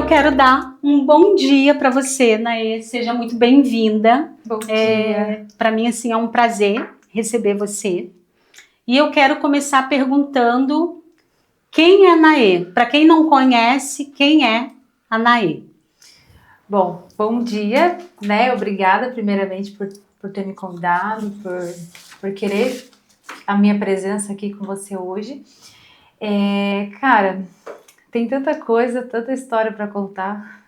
eu quero dar um bom dia para você, Naê. Seja muito bem-vinda. Bom dia. Para mim, assim, é um prazer receber você. E eu quero começar perguntando quem é a Naê? Para quem não conhece, quem é a Naê? Bom dia, né? Obrigada primeiramente por ter me convidado, por querer a minha presença aqui com você hoje. Cara, tem tanta coisa, tanta história para contar.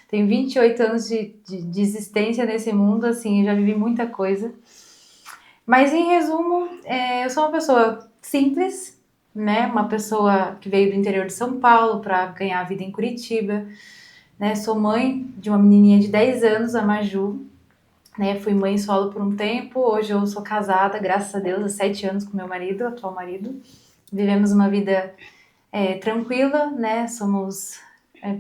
Tenho 28 anos de existência nesse mundo, assim, eu já vivi muita coisa. Mas em resumo, eu sou uma pessoa simples, né? Uma pessoa que veio do interior de São Paulo para ganhar a vida em Curitiba. Né, sou mãe de uma menininha de 10 anos, a Maju, né, fui mãe solo por um tempo, hoje eu sou casada, graças a Deus, há 7 anos com meu marido, atual marido, vivemos uma vida tranquila, né, somos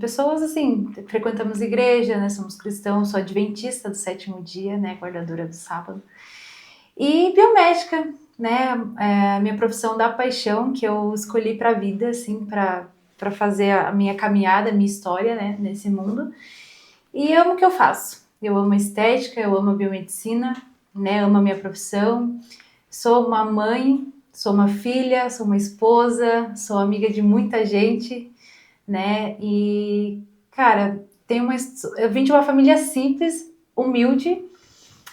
pessoas assim, frequentamos igreja, né, somos cristãos, sou adventista do 7º dia, né, guardadora do sábado, e biomédica, né, a minha profissão da paixão, que eu escolhi para a vida, assim, para fazer a minha caminhada, a minha história, né, nesse mundo. E amo o que eu faço. Eu amo a estética, eu amo a biomedicina, né, amo a minha profissão. Sou uma mãe, sou uma filha, sou uma esposa, sou amiga de muita gente, né? E, cara, eu vim de uma família simples, humilde,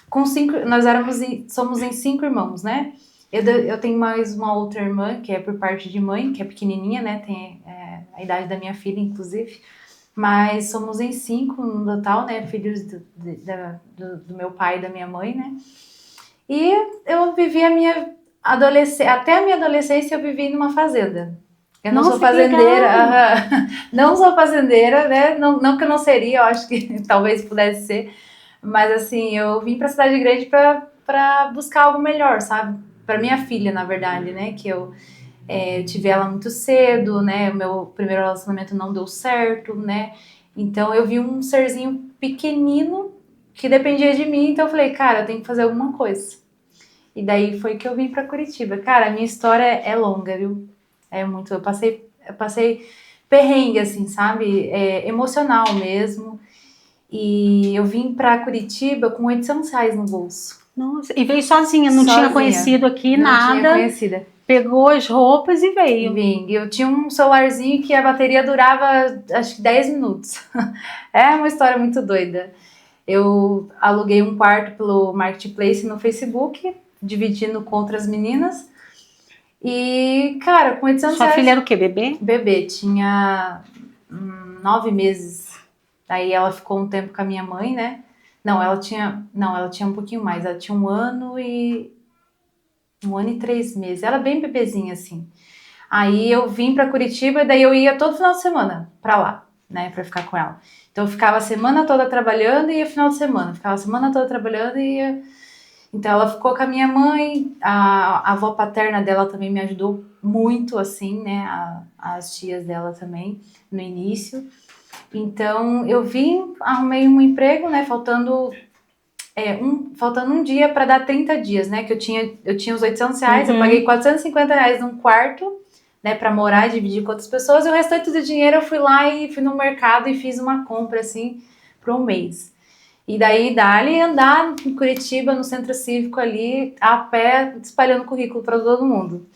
com 5, somos em 5 irmãos, né? Eu tenho mais uma outra irmã, que é por parte de mãe, que é pequenininha, né? Tem a idade da minha filha, inclusive. Mas somos em 5 no total, né? Filhos do meu pai e da minha mãe, né? E eu vivi a minha adolescência, até a minha adolescência eu vivi numa fazenda. Eu não sou fazendeira, não sou fazendeira, né? Não que eu não seria, eu acho que talvez pudesse ser. Mas assim, eu vim para a cidade grande para buscar algo melhor, sabe? Para minha filha, na verdade, né? Que eu tive ela muito cedo, né? O meu primeiro relacionamento não deu certo, né? Então eu vi um serzinho pequenino que dependia de mim, então eu falei, cara, eu tenho que fazer alguma coisa. E daí foi que eu vim para Curitiba. Cara, a minha história é longa, viu? Eu passei perrengue, assim, sabe? Emocional mesmo. E eu vim para Curitiba com R$ 800 no bolso. Nossa, e veio sozinha, não tinha conhecido aqui nada. Não tinha conhecida. Pegou as roupas e veio. Vim. Eu tinha um celularzinho que a bateria durava, acho que 10 minutos. É uma história muito doida. Eu aluguei um quarto pelo Marketplace no Facebook, dividindo com outras meninas. E, cara, com R$ 800... Sua filha era o quê, bebê? Bebê, tinha 9 meses. Aí ela ficou um tempo com a minha mãe, né? Ela tinha um pouquinho mais. Ela tinha 1 ano e 3 meses. Ela bem bebezinha, assim. Aí eu vim para Curitiba e daí eu ia todo final de semana para lá, né, para ficar com ela. Então eu ficava a semana toda trabalhando e ia final de semana. Ficava a semana toda trabalhando e ia... Então ela ficou com a minha mãe, a avó paterna dela também me ajudou muito, assim, né, as tias dela também, no início. Então eu vim, arrumei um emprego, né, faltando um dia para dar 30 dias, né, que eu tinha os R$ 800, eu paguei R$ 450 num quarto, né, para morar e dividir com outras pessoas, e o restante do dinheiro eu fui lá e fui no mercado e fiz uma compra, assim, para um mês. E daí, dali andar em Curitiba, no centro cívico ali, a pé, espalhando currículo para todo mundo.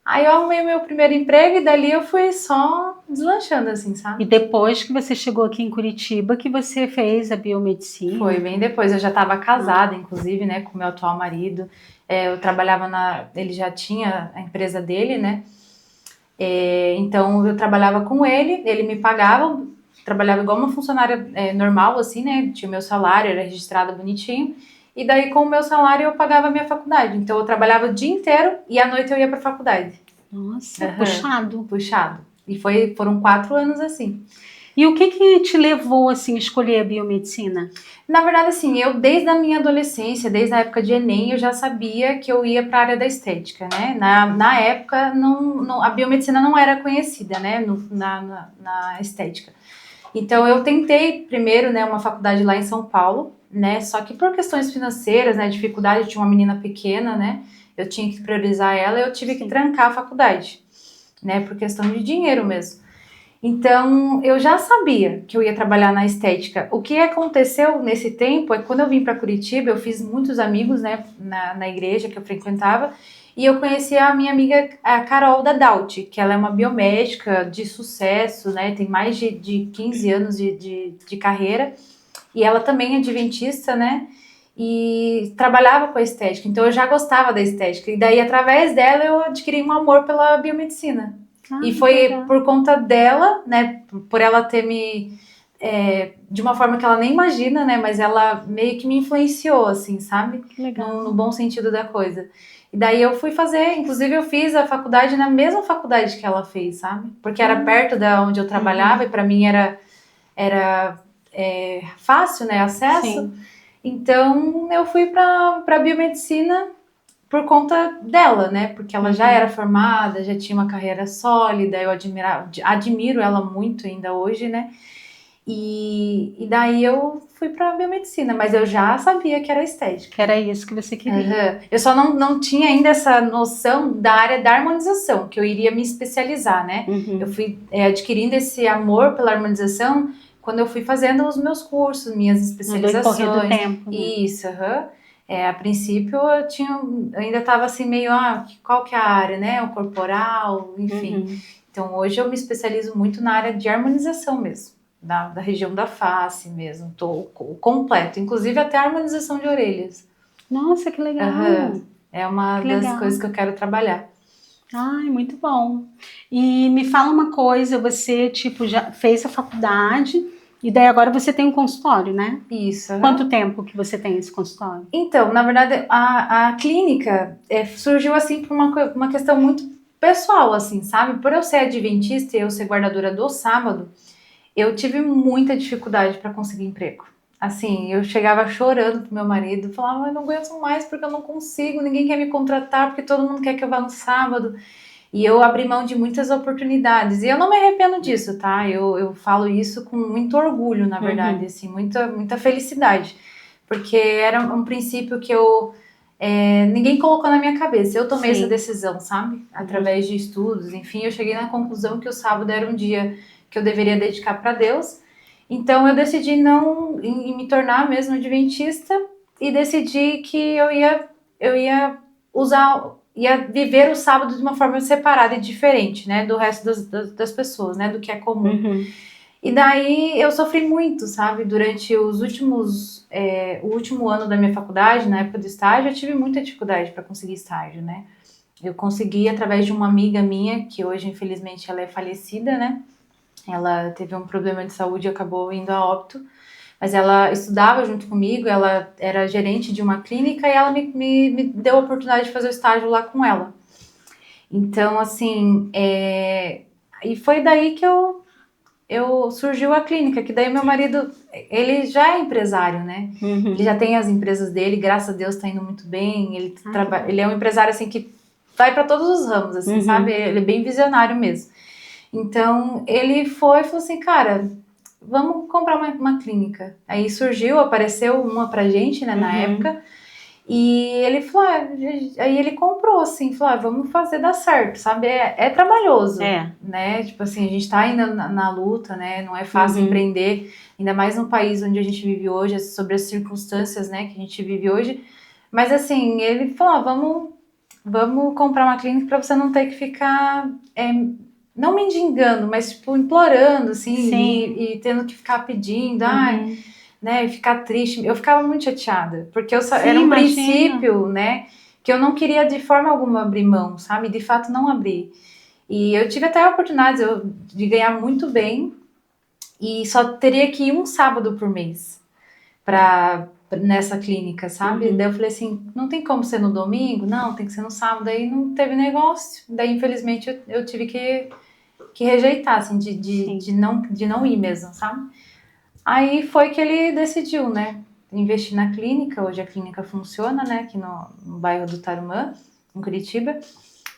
Aí eu arrumei o meu primeiro emprego e dali eu fui só deslanchando, assim, sabe? E depois que você chegou aqui em Curitiba, que você fez a biomedicina? Foi bem depois, eu já estava casada, inclusive, né, com o meu atual marido. Eu trabalhava ele já tinha a empresa dele, né? Então eu trabalhava com ele me pagava, trabalhava igual uma funcionária normal, assim, né? Tinha o meu salário, era registrado bonitinho. E daí, com o meu salário, eu pagava a minha faculdade. Então, eu trabalhava o dia inteiro e à noite eu ia pra faculdade. Nossa, puxado. Puxado. E foram 4 anos assim. E o que te levou, assim, a escolher a biomedicina? Na verdade, assim, eu desde a minha adolescência, desde a época de Enem, eu já sabia que eu ia para a área da estética, né? Na época, a biomedicina não era conhecida, né? Na estética. Então, eu tentei primeiro, né, uma faculdade lá em São Paulo, né? Só que por questões financeiras, né, dificuldade, eu tinha uma menina pequena, né? Eu tinha que priorizar ela e eu tive que trancar a faculdade, né? Por questão de dinheiro mesmo. Então, eu já sabia que eu ia trabalhar na estética. O que aconteceu nesse tempo é que quando eu vim para Curitiba, eu fiz muitos amigos, né, na igreja que eu frequentava, e eu conheci a minha amiga, a Carol da Daut, que ela é uma biomédica de sucesso, né, tem mais de 15 anos de carreira, e ela também é adventista, né, e trabalhava com a estética, então eu já gostava da estética, e daí através dela eu adquiri um amor pela biomedicina. E foi legal. por conta dela, né, por ela ter de uma forma que ela nem imagina, né, mas ela meio que me influenciou, assim, sabe? Que legal. No bom sentido da coisa. E daí eu fui fazer, inclusive eu fiz a faculdade na mesma faculdade que ela fez, sabe? Porque era perto da onde eu trabalhava e para mim era fácil, né, acesso. Sim. Então eu fui para biomedicina por conta dela, né? Porque ela já era formada, já tinha uma carreira sólida, eu admiro ela muito ainda hoje, né? E daí eu fui para biomedicina, mas eu já sabia que era estética. Que era isso que você queria. Eu só não tinha ainda essa noção da área da harmonização, que eu iria me especializar, né? Eu fui adquirindo esse amor pela harmonização quando eu fui fazendo os meus cursos, minhas especializações. No decorrer do tempo. Né? Isso, a princípio eu ainda estava assim meio, qual que é a área, né? O corporal, enfim. Então hoje eu me especializo muito na área de harmonização mesmo. Da região da face mesmo, completo, inclusive até a harmonização de orelhas. Nossa, que legal! É uma das coisas que eu quero trabalhar. Ai, muito bom. E me fala uma coisa, você tipo já fez a faculdade e daí agora você tem um consultório, né? Isso. Quanto tempo que você tem esse consultório? Então, na verdade, a clínica surgiu assim por uma questão muito pessoal, assim, sabe? Por eu ser adventista e eu ser guardadora do sábado, eu tive muita dificuldade para conseguir emprego. Assim, eu chegava chorando pro meu marido, falava, eu não aguento mais porque eu não consigo, ninguém quer me contratar porque todo mundo quer que eu vá no sábado. E eu abri mão de muitas oportunidades. E eu não me arrependo disso, tá? Eu falo isso com muito orgulho, na verdade, assim, muita felicidade. Porque era um princípio que ninguém colocou na minha cabeça. Eu tomei essa decisão, sabe? Através de estudos, enfim, eu cheguei na conclusão que o sábado era um dia que eu deveria dedicar para Deus. Então eu decidi não me tornar mesmo adventista e decidi que eu ia viver o sábado de uma forma separada e diferente, né, do resto das pessoas, né, do que é comum. E daí eu sofri muito, sabe, durante o último ano da minha faculdade, na época do estágio, eu tive muita dificuldade para conseguir estágio, né. Eu consegui através de uma amiga minha, que hoje infelizmente ela é falecida, né, ela teve um problema de saúde e acabou indo a óbito, mas ela estudava junto comigo, ela era gerente de uma clínica e ela me deu a oportunidade de fazer o estágio lá com ela. Então, assim, e foi daí que surgiu a clínica, que daí meu marido, ele já é empresário, né? Ele já tem as empresas dele, graças a Deus tá indo muito bem, ele é um empresário, assim, que vai para todos os ramos, assim, sabe? Ele é bem visionário mesmo. Então, ele falou assim, cara, vamos comprar uma clínica. Aí apareceu uma pra gente, né, na época, e ele falou, aí ele comprou, assim, falou, vamos fazer dar certo, sabe? É trabalhoso, né? Tipo assim, a gente tá ainda na luta, né? Não é fácil empreender, ainda mais no país onde a gente vive hoje, sobre as circunstâncias, né, que a gente vive hoje. Mas assim, ele falou, vamos comprar uma clínica pra você não ter que ficar... não mendigando, mas tipo, implorando, assim, e tendo que ficar pedindo, né, e ficar triste. Eu ficava muito chateada, porque era um princípio, né, que eu não queria de forma alguma abrir mão, sabe, de fato não abrir. E eu tive até a oportunidade de ganhar muito bem, e só teria que ir um sábado por mês nessa clínica, sabe? Daí eu falei assim, não tem como ser no domingo? Não, tem que ser no sábado. Daí não teve negócio. Daí, infelizmente, eu tive que rejeitar, assim, de não ir mesmo, sabe? Aí foi que ele decidiu, né, investir na clínica. Hoje a clínica funciona, né, aqui no bairro do Tarumã, em Curitiba.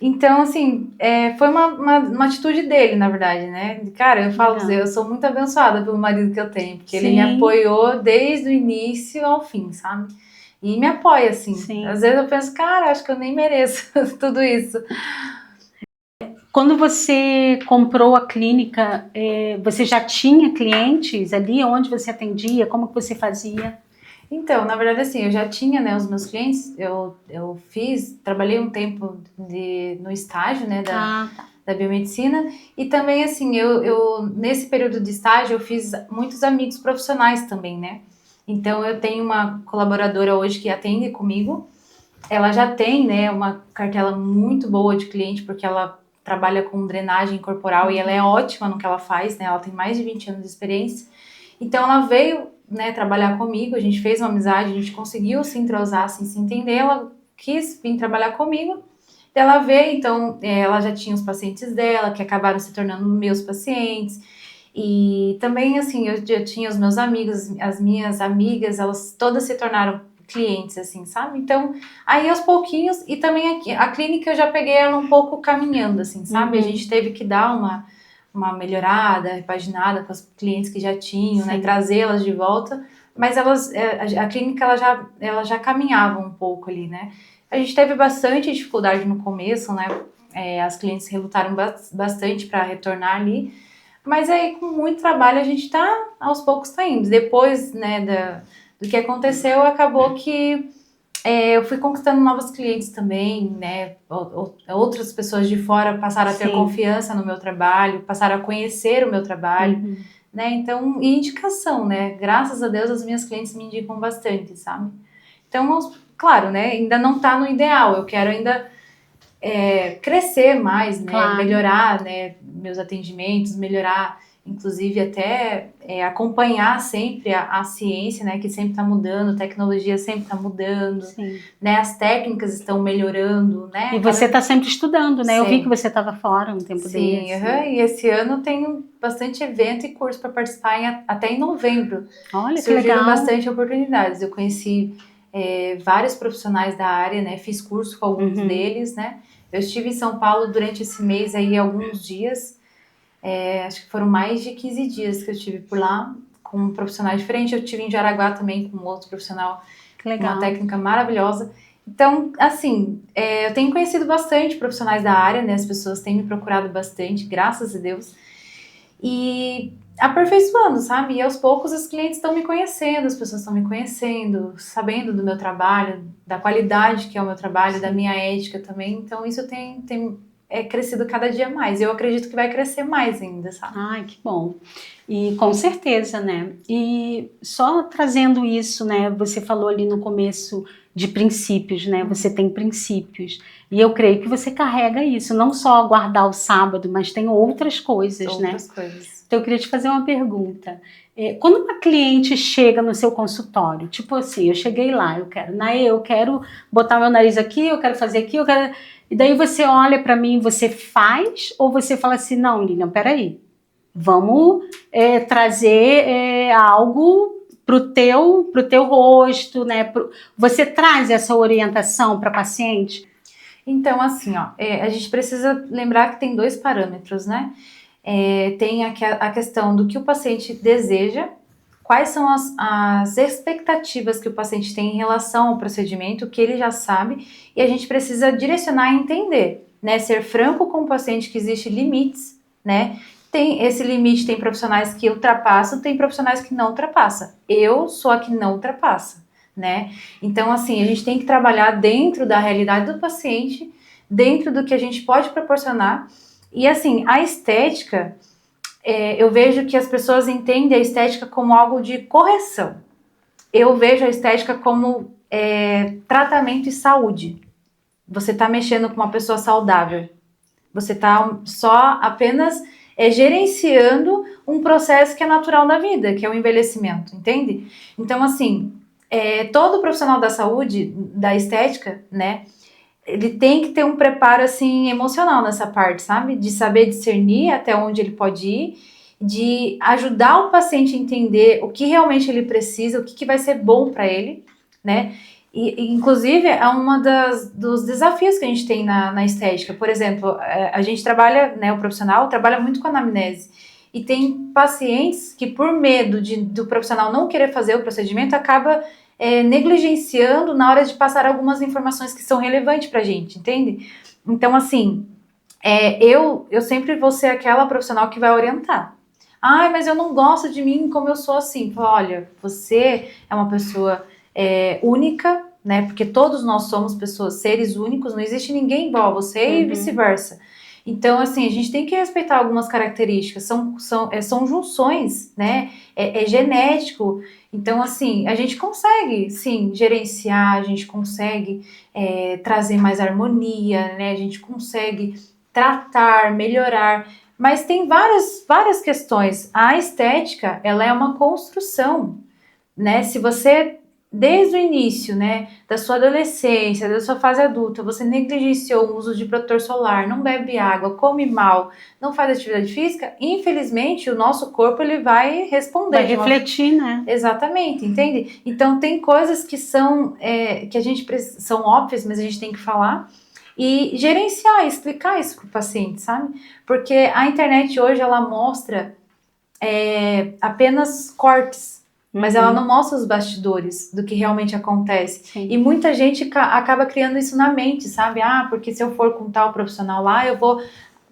Então, assim, foi uma atitude dele, na verdade, né? Cara, eu falo, eu sou muito abençoada pelo marido que eu tenho, porque ele me apoiou desde o início ao fim, sabe? E me apoia, assim. Às vezes eu penso, cara, acho que eu nem mereço tudo isso. Quando você comprou a clínica, você já tinha clientes ali onde você atendia? Como que você fazia? Então, na verdade, assim, eu já tinha, né, os meus clientes, eu trabalhei um tempo no estágio, né, Tá. da biomedicina, e também, assim, nesse período de estágio, eu fiz muitos amigos profissionais também, né, então eu tenho uma colaboradora hoje que atende comigo, ela já tem, né, uma cartela muito boa de cliente, porque ela trabalha com drenagem corporal e ela é ótima no que ela faz, né, ela tem mais de 20 anos de experiência, então ela veio, né, trabalhar comigo, a gente fez uma amizade, a gente conseguiu se entrosar, assim, se entender, ela quis vir trabalhar comigo, ela veio, então ela já tinha os pacientes dela, que acabaram se tornando meus pacientes, e também, assim, eu já tinha os meus amigos, as minhas amigas, elas todas se tornaram clientes, assim, sabe? Então, aí aos pouquinhos, e também aqui, a clínica eu já peguei ela um pouco caminhando, assim, sabe? A gente teve que dar uma melhorada, repaginada com as clientes que já tinham, né? Trazê-las de volta, mas a clínica ela já caminhava um pouco ali, né? A gente teve bastante dificuldade no começo, né? As clientes relutaram bastante para retornar ali, mas aí com muito trabalho a gente aos poucos tá indo. Depois, né, do que aconteceu, acabou que eu fui conquistando novos clientes também, né? Outras pessoas de fora passaram a ter confiança no meu trabalho, passaram a conhecer o meu trabalho, né? Então, e indicação, né? Graças a Deus, as minhas clientes me indicam bastante, sabe? Então, claro, né? Ainda não tá no ideal. Eu quero ainda crescer mais, né? Claro. Melhorar, né? Meus atendimentos, melhorar, inclusive até acompanhar sempre a ciência, né, que sempre está mudando, a tecnologia sempre está mudando, né, as técnicas estão melhorando, né. E você está sempre estudando, né? Sim. Eu vi que você estava fora um tempo desse. Sim, e esse ano eu tenho bastante evento e curso para participar até em novembro. Olha, que surgiram legal. Bastante oportunidades. Eu conheci vários profissionais da área, né, fiz curso com alguns deles, né. Eu estive em São Paulo durante esse mês aí alguns dias. Acho que foram mais de 15 dias que eu estive por lá, com um profissional diferente. Eu estive em Jaraguá também com outro profissional, com uma técnica maravilhosa. Então, assim, eu tenho conhecido bastante profissionais da área, né? As pessoas têm me procurado bastante, graças a Deus. E aperfeiçoando, sabe? E aos poucos os clientes estão me conhecendo, as pessoas estão me conhecendo, sabendo do meu trabalho, da qualidade que é o meu trabalho, da minha ética também. Então, isso tem crescido cada dia mais. Eu acredito que vai crescer mais ainda, sabe? Ai, que bom. E com certeza, né? E só trazendo isso, né? Você falou ali no começo de princípios, né? Você tem princípios. E eu creio que você carrega isso, não só guardar o sábado, mas tem outras coisas, né? Outras coisas. Então eu queria te fazer uma pergunta. Quando uma cliente chega no seu consultório, tipo assim, eu cheguei lá, eu quero botar meu nariz aqui, eu quero fazer aqui, eu quero... E daí você olha para mim, você faz, ou você fala assim, não, Lilian, peraí, vamos trazer algo pro teu rosto, né? Você traz essa orientação para paciente? Então, assim, ó, a gente precisa lembrar que tem dois parâmetros, né? Tem a questão do que o paciente deseja, quais são as expectativas que o paciente tem em relação ao procedimento, que ele já sabe, e a gente precisa direcionar e entender, né? Ser franco com o paciente que existe limites, né? Esse limite, tem profissionais que ultrapassam, tem profissionais que não ultrapassam. Eu sou a que não ultrapassa, né? Então, assim, a gente tem que trabalhar dentro da realidade do paciente, dentro do que a gente pode proporcionar. E, assim, a estética, eu vejo que as pessoas entendem a estética como algo de correção. Eu vejo a estética como tratamento e saúde. Você está mexendo com uma pessoa saudável. Você está só apenas gerenciando um processo que é natural da vida, que é o envelhecimento, entende? Então, assim, todo profissional da saúde, da estética, né, ele tem que ter um preparo, assim, emocional nessa parte, sabe? De saber discernir até onde ele pode ir, de ajudar o paciente a entender o que realmente ele precisa, o que vai ser bom para ele, né? E, inclusive, é dos desafios que a gente tem na estética. Por exemplo, a gente trabalha, né, o profissional trabalha muito com anamnese. E tem pacientes que, por medo do profissional não querer fazer o procedimento, acaba negligenciando na hora de passar algumas informações que são relevantes para a gente, entende? Então, assim, eu sempre vou ser aquela profissional que vai orientar. Ai, mas eu não gosto de mim como eu sou assim. Olha, você é uma pessoa única, né? Porque todos nós somos pessoas, seres únicos, não existe ninguém igual a você e vice-versa. Então, assim, a gente tem que respeitar algumas características, são junções, né? É genético. Então, assim, a gente consegue, sim, gerenciar, a gente consegue trazer mais harmonia, né? A gente consegue tratar, melhorar, mas tem várias questões. A estética, ela é uma construção, né? Se você, desde o início, né, da sua adolescência, da sua fase adulta, você negligenciou o uso de protetor solar, não bebe água, come mal, não faz atividade física, infelizmente o nosso corpo ele vai responder. Vai refletir, né? Exatamente, entende? Então tem coisas que são que a gente são óbvias, mas a gente tem que falar e gerenciar, explicar isso para o paciente, sabe? Porque a internet hoje ela mostra apenas cortes, mas ela não mostra os bastidores do que realmente acontece. Sim. E muita gente acaba criando isso na mente, sabe? Ah, porque se eu for com tal profissional lá, eu vou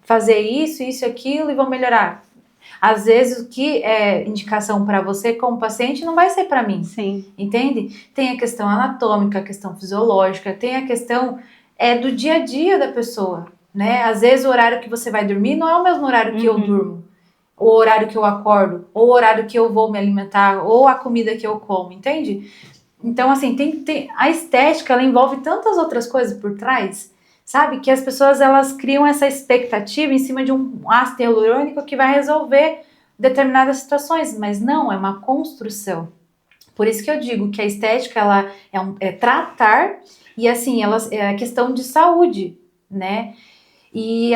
fazer isso, isso e aquilo e vou melhorar. Às vezes o que é indicação para você como paciente não vai ser para mim. Sim. Entende? Tem a questão anatômica, a questão fisiológica, tem a questão do dia a dia da pessoa, né? Às vezes o horário que você vai dormir não é o mesmo horário que eu durmo, ou o horário que eu acordo, ou o horário que eu vou me alimentar, ou a comida que eu como, entende? Então, assim, a estética, ela envolve tantas outras coisas por trás, sabe? Que as pessoas, elas criam essa expectativa em cima de um ácido hialurônico que vai resolver determinadas situações, mas não, é uma construção. Por isso que eu digo que a estética, ela é tratar, e assim, ela é questão de saúde, né? E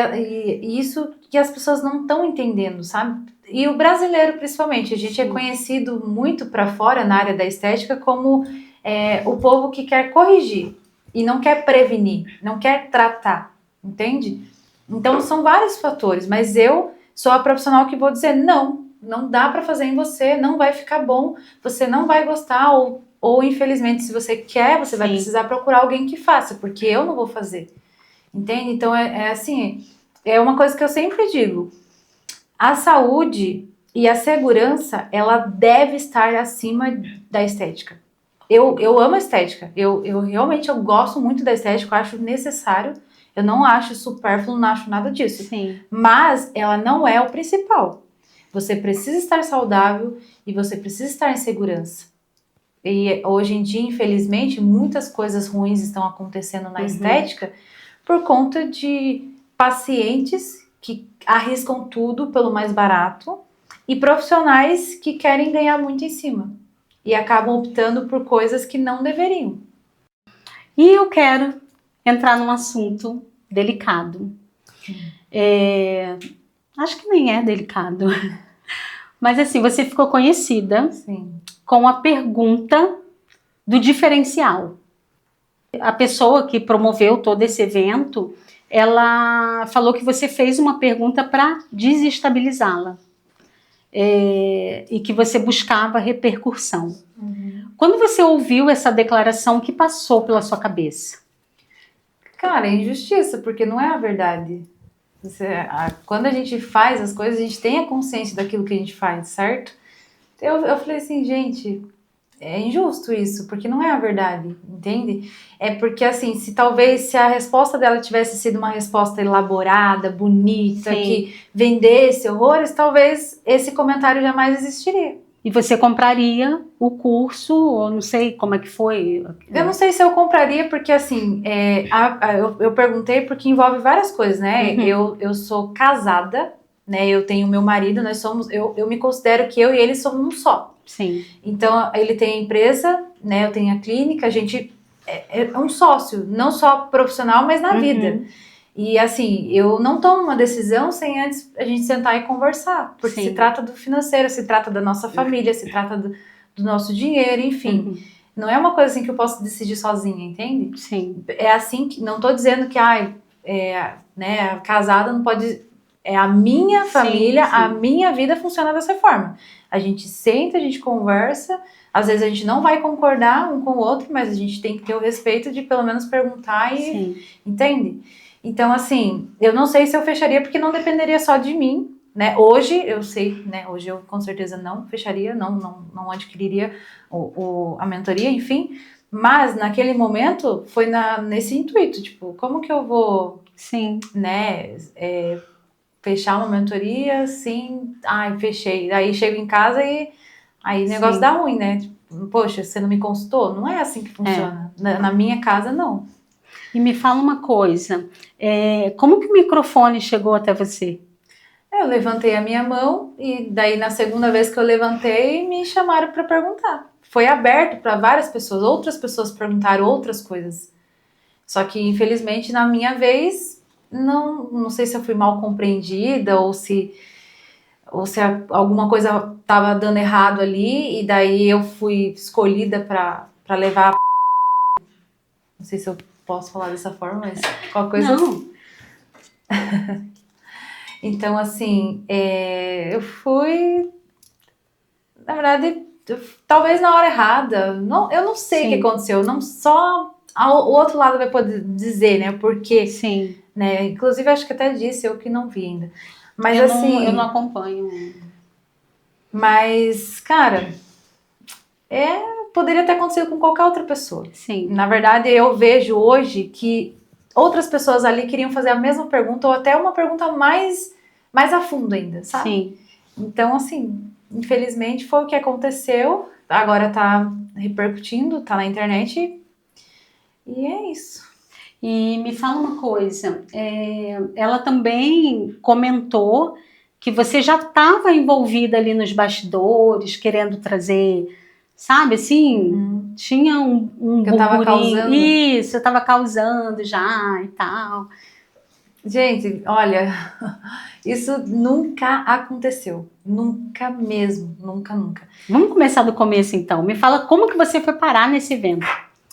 isso que as pessoas não estão entendendo, sabe? E o brasileiro, principalmente, a gente é conhecido muito para fora na área da estética como o povo que quer corrigir e não quer prevenir, não quer tratar, entende? Então são vários fatores, mas eu sou a profissional que vou dizer não dá para fazer em você, não vai ficar bom, você não vai gostar ou infelizmente se você quer, você vai precisar procurar alguém que faça, porque eu não vou fazer. Entende? Então, assim, é uma coisa que eu sempre digo. A saúde e a segurança, ela deve estar acima da estética. Eu amo a estética. Eu realmente gosto muito da estética, eu acho necessário. Eu não acho supérfluo, não acho nada disso. Sim. Mas ela não é o principal. Você precisa estar saudável e você precisa estar em segurança. E hoje em dia, infelizmente, muitas coisas ruins estão acontecendo na estética por conta de pacientes que arriscam tudo pelo mais barato e profissionais que querem ganhar muito em cima e acabam optando por coisas que não deveriam. E eu quero entrar num assunto delicado. Acho que nem é delicado. Mas assim, você ficou conhecida com a pergunta do diferencial. A pessoa que promoveu todo esse evento, ela falou que você fez uma pergunta para desestabilizá-la. E que você buscava repercussão. Quando você ouviu essa declaração, o que passou pela sua cabeça? Cara, é injustiça, porque não é a verdade. Quando a gente faz as coisas, a gente tem a consciência daquilo que a gente faz, certo? Eu falei assim, gente, é injusto isso, porque não é a verdade, entende? É porque, assim, se a resposta dela tivesse sido uma resposta elaborada, bonita, que vendesse horrores, talvez esse comentário jamais existiria. E você compraria o curso, ou não sei como é que foi? Eu não sei se eu compraria, porque, assim, eu perguntei porque envolve várias coisas, né? Eu sou casada, né? Eu tenho meu marido, eu me considero que eu e ele somos um só. Sim. Então, ele tem a empresa, né? Eu tenho a clínica, a gente é um sócio, não só profissional, mas na vida. E, assim, eu não tomo uma decisão sem antes a gente sentar e conversar, porque se trata do financeiro, se trata da nossa família, se trata do nosso dinheiro, enfim. Não é uma coisa assim que eu posso decidir sozinha, entende? Sim. É assim que, não tô dizendo que, né, casada não pode... É a minha família, a minha vida funciona dessa forma. A gente senta, a gente conversa, às vezes a gente não vai concordar um com o outro, mas a gente tem que ter o respeito de pelo menos perguntar e... Entende? Então, assim, eu não sei se eu fecharia porque não dependeria só de mim, né? Hoje eu sei, né? Hoje eu com certeza não fecharia, não adquiriria a mentoria, enfim. Mas naquele momento foi nesse intuito, tipo, como que eu vou, Sim. né, fechar uma mentoria, sim, ai, fechei. Aí chego em casa e aí o negócio Sim. dá ruim, né? Tipo, poxa, você não me consultou? Não é assim que funciona. Na minha casa, não. E me fala uma coisa, como que o microfone chegou até você? Eu levantei a minha mão e daí na segunda vez que eu levantei, me chamaram para perguntar. Foi aberto para várias pessoas, outras pessoas perguntaram outras coisas. Só que infelizmente na minha vez, não sei se eu fui mal compreendida ou se alguma coisa estava dando errado ali e daí eu fui escolhida para levar. Não sei se eu posso falar dessa forma, mas qualquer coisa. Não. Então, assim, eu fui, na verdade, talvez na hora errada. Não, eu não sei o que Sim. aconteceu. Não só o outro lado vai poder dizer, né? Porque, Sim. né? Inclusive, acho que até disse eu que não vi ainda. Mas Eu não assim, acompanho. mas cara, poderia ter acontecido com qualquer outra pessoa. Sim. Na verdade, eu vejo hoje que outras pessoas ali queriam fazer a mesma pergunta ou até uma pergunta mais a fundo ainda, sabe? Sim. Então, assim, infelizmente foi o que aconteceu. Agora tá repercutindo, tá na internet. E é isso. E me fala uma coisa, ela também comentou que você já estava envolvida ali nos bastidores, querendo trazer, sabe, assim, tinha um Que eu tava burburinho, causando. isso, eu estava causando já e tal. Gente, olha, isso nunca aconteceu. Nunca mesmo. Nunca, nunca. Vamos começar do começo então. Me fala como que você foi parar nesse evento.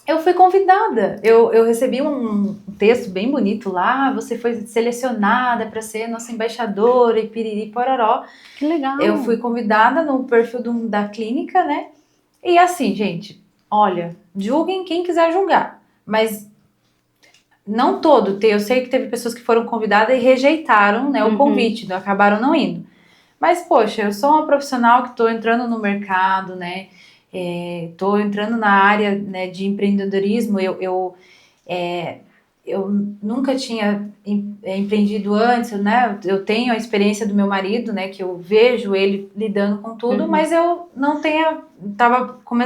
Eu fui convidada. Eu recebi um texto bem bonito lá. Você foi selecionada para ser nossa embaixadora e piriri pororó. Que legal. Eu fui convidada no perfil da clínica, né? E assim, gente, olha, julguem quem quiser julgar. Mas não todo. Eu sei que teve pessoas que foram convidadas e rejeitaram, né, o convite, acabaram não indo. Mas, poxa, eu sou uma profissional que estou entrando no mercado, né? Estou entrando na área, né, de empreendedorismo. Eu nunca tinha empreendido antes, né? Eu tenho a experiência do meu marido, né? Que eu vejo ele lidando com tudo, mas eu não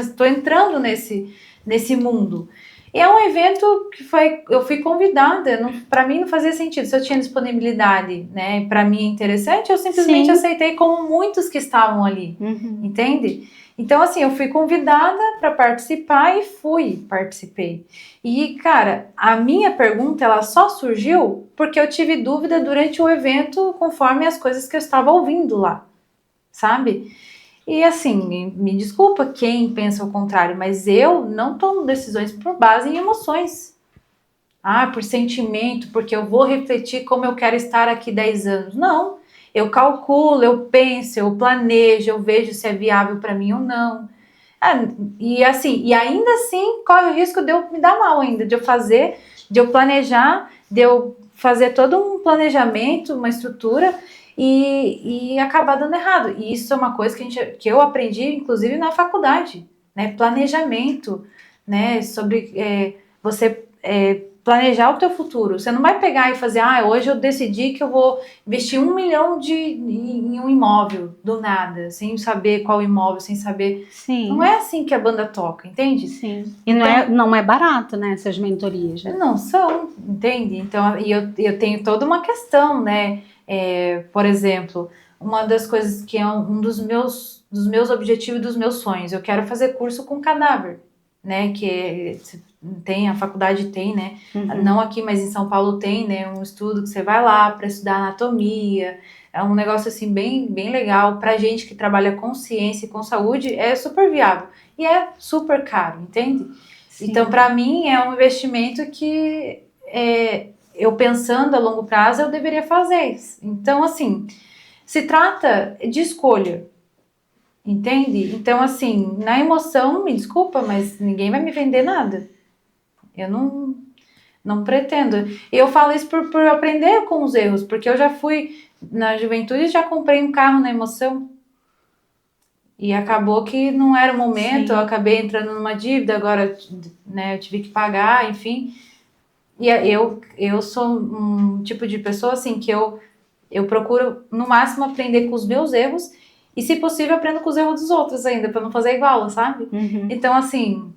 estou entrando nesse mundo. E é um evento que eu fui convidada, para mim não fazia sentido. Se eu tinha disponibilidade, né, para mim é interessante, eu simplesmente aceitei como muitos que estavam ali, entende? Então, assim, eu fui convidada para participar e participei. E, cara, a minha pergunta, ela só surgiu porque eu tive dúvida durante o evento, conforme as coisas que eu estava ouvindo lá, sabe? E assim, me desculpa quem pensa o contrário, mas eu não tomo decisões por base em emoções. Por sentimento, porque eu vou refletir como eu quero estar aqui 10 anos. Não. Eu calculo, eu penso, eu planejo, eu vejo se é viável para mim ou não. E assim, e ainda assim corre o risco de eu me dar mal ainda, de eu planejar, de eu fazer todo um planejamento, uma estrutura e acabar dando errado. E isso é uma coisa que eu aprendi, inclusive, na faculdade, né? Planejamento, né? Sobre você planejar o teu futuro. Você não vai pegar e fazer, hoje eu decidi que eu vou investir 1 milhão em um imóvel, do nada, sem saber qual imóvel, sem saber. Sim. Não é assim que a banda toca, entende? Sim. E então, não é barato, né, essas mentorias, né? Não são, entende? Então, eu tenho toda uma questão, né? Por exemplo, uma das coisas que é um dos meus objetivos e dos meus sonhos, eu quero fazer curso com cadáver, né? Que tem, a faculdade tem, né? Não aqui, mas em São Paulo tem, né? Um estudo que você vai lá para estudar anatomia. É um negócio assim bem, bem legal. Pra gente que trabalha com ciência e com saúde, é super viável. E é super caro, entende? Sim. Então, para mim, é um investimento que eu pensando a longo prazo, eu deveria fazer. Então, assim, se trata de escolha, entende? Então, assim, na emoção, me desculpa, mas ninguém vai me vender nada. Eu Não pretendo. E eu falo isso por aprender com os erros, porque eu já fui, na juventude, já comprei um carro na emoção. E acabou que não era o momento, Sim. eu acabei entrando numa dívida, agora, né, eu tive que pagar, enfim. E eu sou um tipo de pessoa, assim, que eu procuro, no máximo, aprender com os meus erros e, se possível, aprendo com os erros dos outros ainda, para não fazer igual, sabe? Uhum. Então, assim,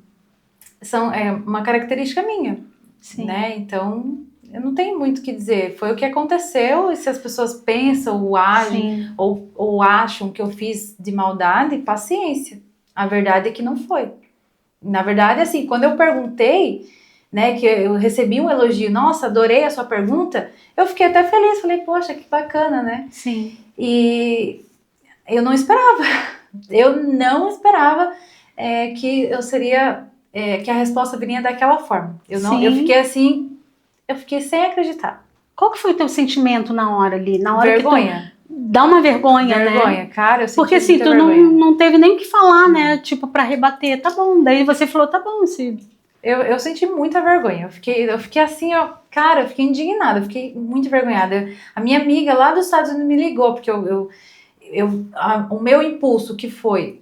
é uma característica minha, Sim. né? Então, eu não tenho muito o que dizer. Foi o que aconteceu, e se as pessoas pensam ou agem Sim. ou acham que eu fiz de maldade, paciência. A verdade é que não foi. Na verdade, assim, quando eu perguntei, né, que eu recebi um elogio, nossa, adorei a sua pergunta, eu fiquei até feliz, falei, poxa, que bacana, né? Sim. E eu não esperava, que eu seria, que a resposta viria daquela forma. Eu Sim. fiquei assim, eu fiquei sem acreditar. Qual que foi o teu sentimento na hora ali? Na hora Vergonha. que tu dá uma vergonha, Vergonha, né? cara, eu senti Porque assim, muita tu vergonha. não teve nem o que falar, né? Tipo, pra rebater. Tá bom. Daí você falou, tá bom, se... Eu senti muita vergonha. Eu fiquei assim, ó, cara, eu fiquei indignada, eu fiquei muito envergonhada. A minha amiga lá dos Estados Unidos me ligou, porque o meu impulso que foi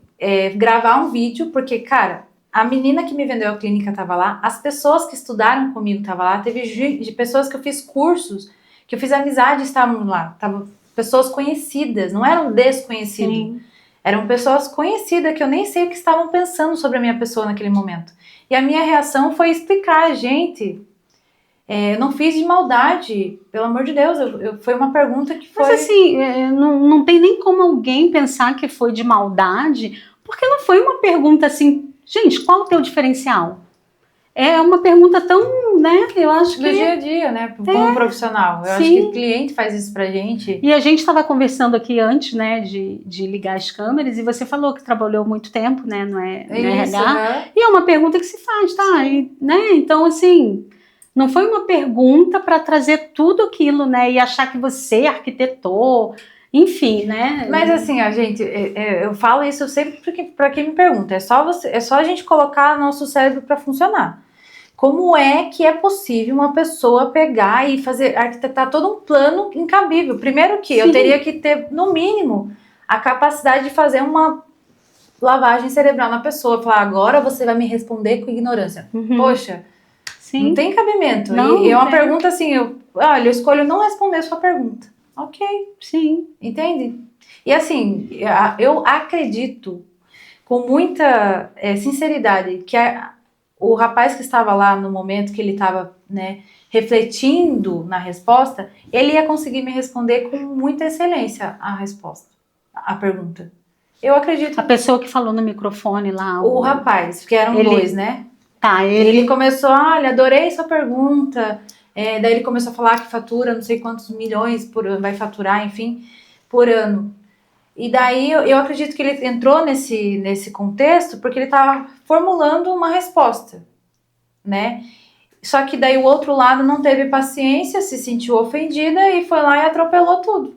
gravar um vídeo, porque, cara, a menina que me vendeu a clínica tava lá, as pessoas que estudaram comigo tava lá, teve pessoas que eu fiz cursos, que eu fiz amizade, estavam lá, tava pessoas conhecidas, não eram desconhecidos. Sim. Eram pessoas conhecidas que eu nem sei o que estavam pensando sobre a minha pessoa naquele momento. E a minha reação foi explicar, gente, eu não fiz de maldade, pelo amor de Deus, foi uma pergunta que foi... Mas assim, não tem nem como alguém pensar que foi de maldade, porque não foi uma pergunta assim, gente, qual o teu diferencial? É uma pergunta tão, né, eu acho do que... dia a dia, né, como profissional. Eu acho que o cliente faz isso pra gente. E a gente estava conversando aqui antes, né, de ligar as câmeras, e você falou que trabalhou muito tempo, né, no RH, e é uma pergunta que se faz, tá? E, né, então, assim, não foi uma pergunta para trazer tudo aquilo, né, e achar que você arquitetou, enfim, né? Mas assim, a gente, eu falo isso sempre para quem me pergunta, é só a gente colocar nosso cérebro para funcionar. Como é que é possível uma pessoa pegar e arquitetar todo um plano incabível? Primeiro que eu teria que ter, no mínimo, a capacidade de fazer uma lavagem cerebral na pessoa. Falar, agora você vai me responder com ignorância. Poxa, não tem cabimento. E é uma pergunta assim, eu escolho não responder a sua pergunta. Ok. Sim. Entende? E assim, eu acredito com muita sinceridade que o rapaz que estava lá no momento que ele estava, né, refletindo na resposta, ele ia conseguir me responder com muita excelência a resposta, a pergunta. Eu acredito. A pessoa que falou no microfone lá. O rapaz, que eram dois, né? Tá, ele começou, olha, adorei sua pergunta. Daí ele começou a falar que fatura não sei quantos milhões por ano, vai faturar, enfim, por ano. E daí eu acredito que ele entrou nesse contexto porque ele estava formulando uma resposta, né? Só que daí o outro lado não teve paciência, se sentiu ofendida e foi lá e atropelou tudo,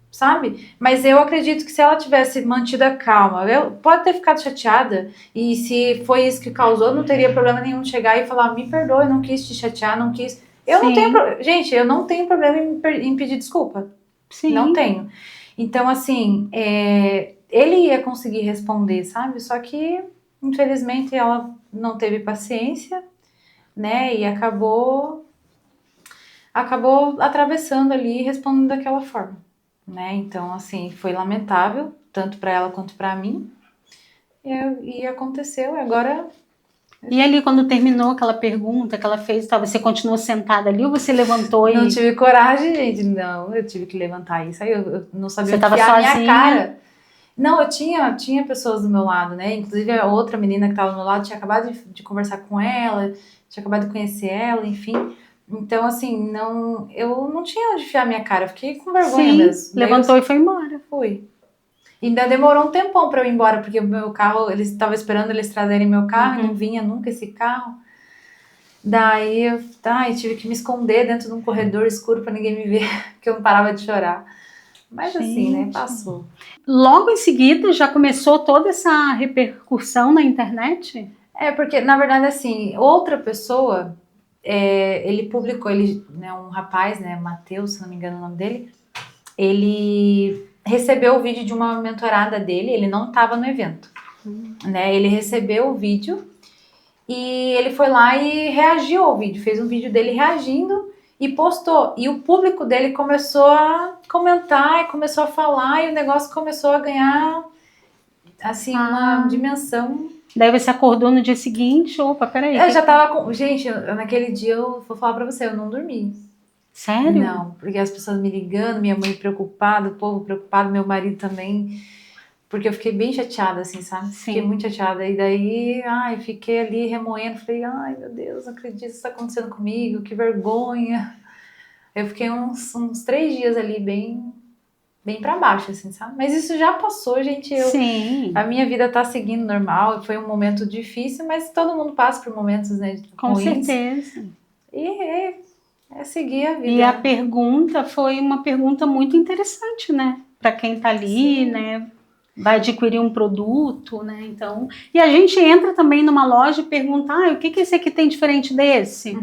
sabe? Mas eu acredito que se ela tivesse mantido a calma, pode ter ficado chateada, e se foi isso que causou, não teria problema nenhum de chegar e falar, me perdoe, não quis te chatear, não quis... Gente, eu não tenho problema em pedir desculpa. Sim. Não tenho. Então, assim, ele ia conseguir responder, sabe? Só que, infelizmente, ela não teve paciência, né? E acabou atravessando ali e respondendo daquela forma, né? Então, assim, foi lamentável, tanto para ela quanto para mim. E aconteceu, e agora... E ali, quando terminou aquela pergunta que ela fez, você continuou sentada ali ou você levantou e... Não tive coragem, gente, não, eu tive que levantar isso. Aí eu não sabia onde enfiar a minha cara. Não, eu tinha pessoas do meu lado, né? Inclusive a outra menina que estava do meu lado tinha acabado de conversar com ela, tinha acabado de conhecer ela, enfim. Então, assim, eu não tinha onde enfiar a minha cara, eu fiquei com vergonha mesmo. Levantou e foi embora. Fui. Ainda demorou um tempão para eu ir embora, porque o meu carro, eles estavam esperando eles trazerem meu carro, e não vinha nunca esse carro. Daí eu tive que me esconder dentro de um corredor escuro para ninguém me ver, porque eu não parava de chorar. Mas assim, né, passou. Logo em seguida já começou toda essa repercussão na internet? Porque na verdade assim, outra pessoa ele publicou, né, um rapaz, né, Matheus, se não me engano o nome dele, ele recebeu o vídeo de uma mentorada dele, ele não estava no evento, né, ele recebeu o vídeo e ele foi lá e reagiu ao vídeo, fez um vídeo dele reagindo e postou, e o público dele começou a comentar e começou a falar e o negócio começou a ganhar, assim, uma dimensão. Daí você acordou no dia seguinte, opa, peraí. Eu já tava com... Gente, naquele dia eu vou falar pra você, eu não dormi. Sério? Não, porque as pessoas me ligando, minha mãe preocupada, o povo preocupado, meu marido também, porque eu fiquei bem chateada, assim, sabe? Sim. Fiquei muito chateada, e daí, fiquei ali remoendo, falei, ai, meu Deus, não acredito que isso tá acontecendo comigo, que vergonha. Eu fiquei uns 3 dias ali bem pra baixo, assim, sabe? Mas isso já passou, gente, Sim. A minha vida tá seguindo normal, foi um momento difícil, mas todo mundo passa por momentos, né, Com ruins. certeza. E é seguir a vida. E a pergunta foi uma pergunta muito interessante, né? Para quem tá ali, Sim. né? Vai adquirir um produto, né? Então, e a gente entra também numa loja e pergunta, o que esse aqui tem diferente desse?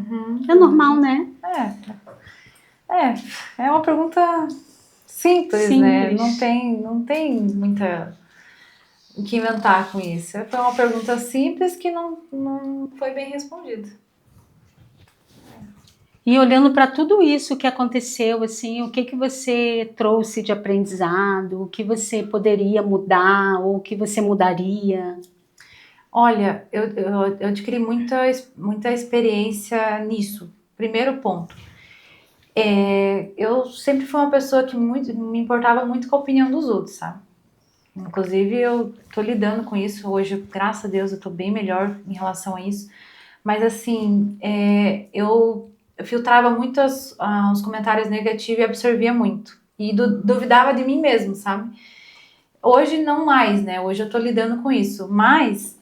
É normal, né? É uma pergunta simples, né? Não tem muita o que inventar com isso. Foi uma pergunta simples que não foi bem respondida. E olhando para tudo isso que aconteceu, assim, o que você trouxe de aprendizado, o que você poderia mudar, ou o que você mudaria? Olha, eu adquiri muita experiência nisso. Primeiro ponto. Eu sempre fui uma pessoa que me importava muito com a opinião dos outros, sabe? Inclusive, eu tô lidando com isso hoje, graças a Deus, eu tô bem melhor em relação a isso. Mas, assim, eu filtrava muito os comentários negativos e absorvia muito. E duvidava de mim mesmo, sabe? Hoje, não mais, né? Hoje eu tô lidando com isso. Mas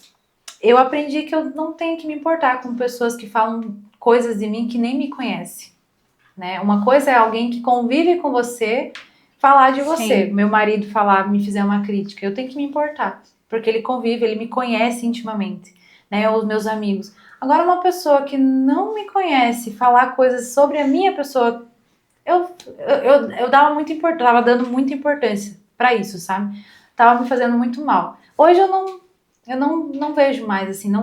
eu aprendi que eu não tenho que me importar com pessoas que falam coisas de mim que nem me conhecem, né? Uma coisa é alguém que convive com você falar de você. Sim. Meu marido me fizer uma crítica, eu tenho que me importar, porque ele convive, ele me conhece intimamente, né? Os meus amigos. Agora, uma pessoa que não me conhece falar coisas sobre a minha pessoa, eu dava tava dando muita importância para isso, sabe? Tava me fazendo muito mal. Hoje eu não vejo mais, assim, eu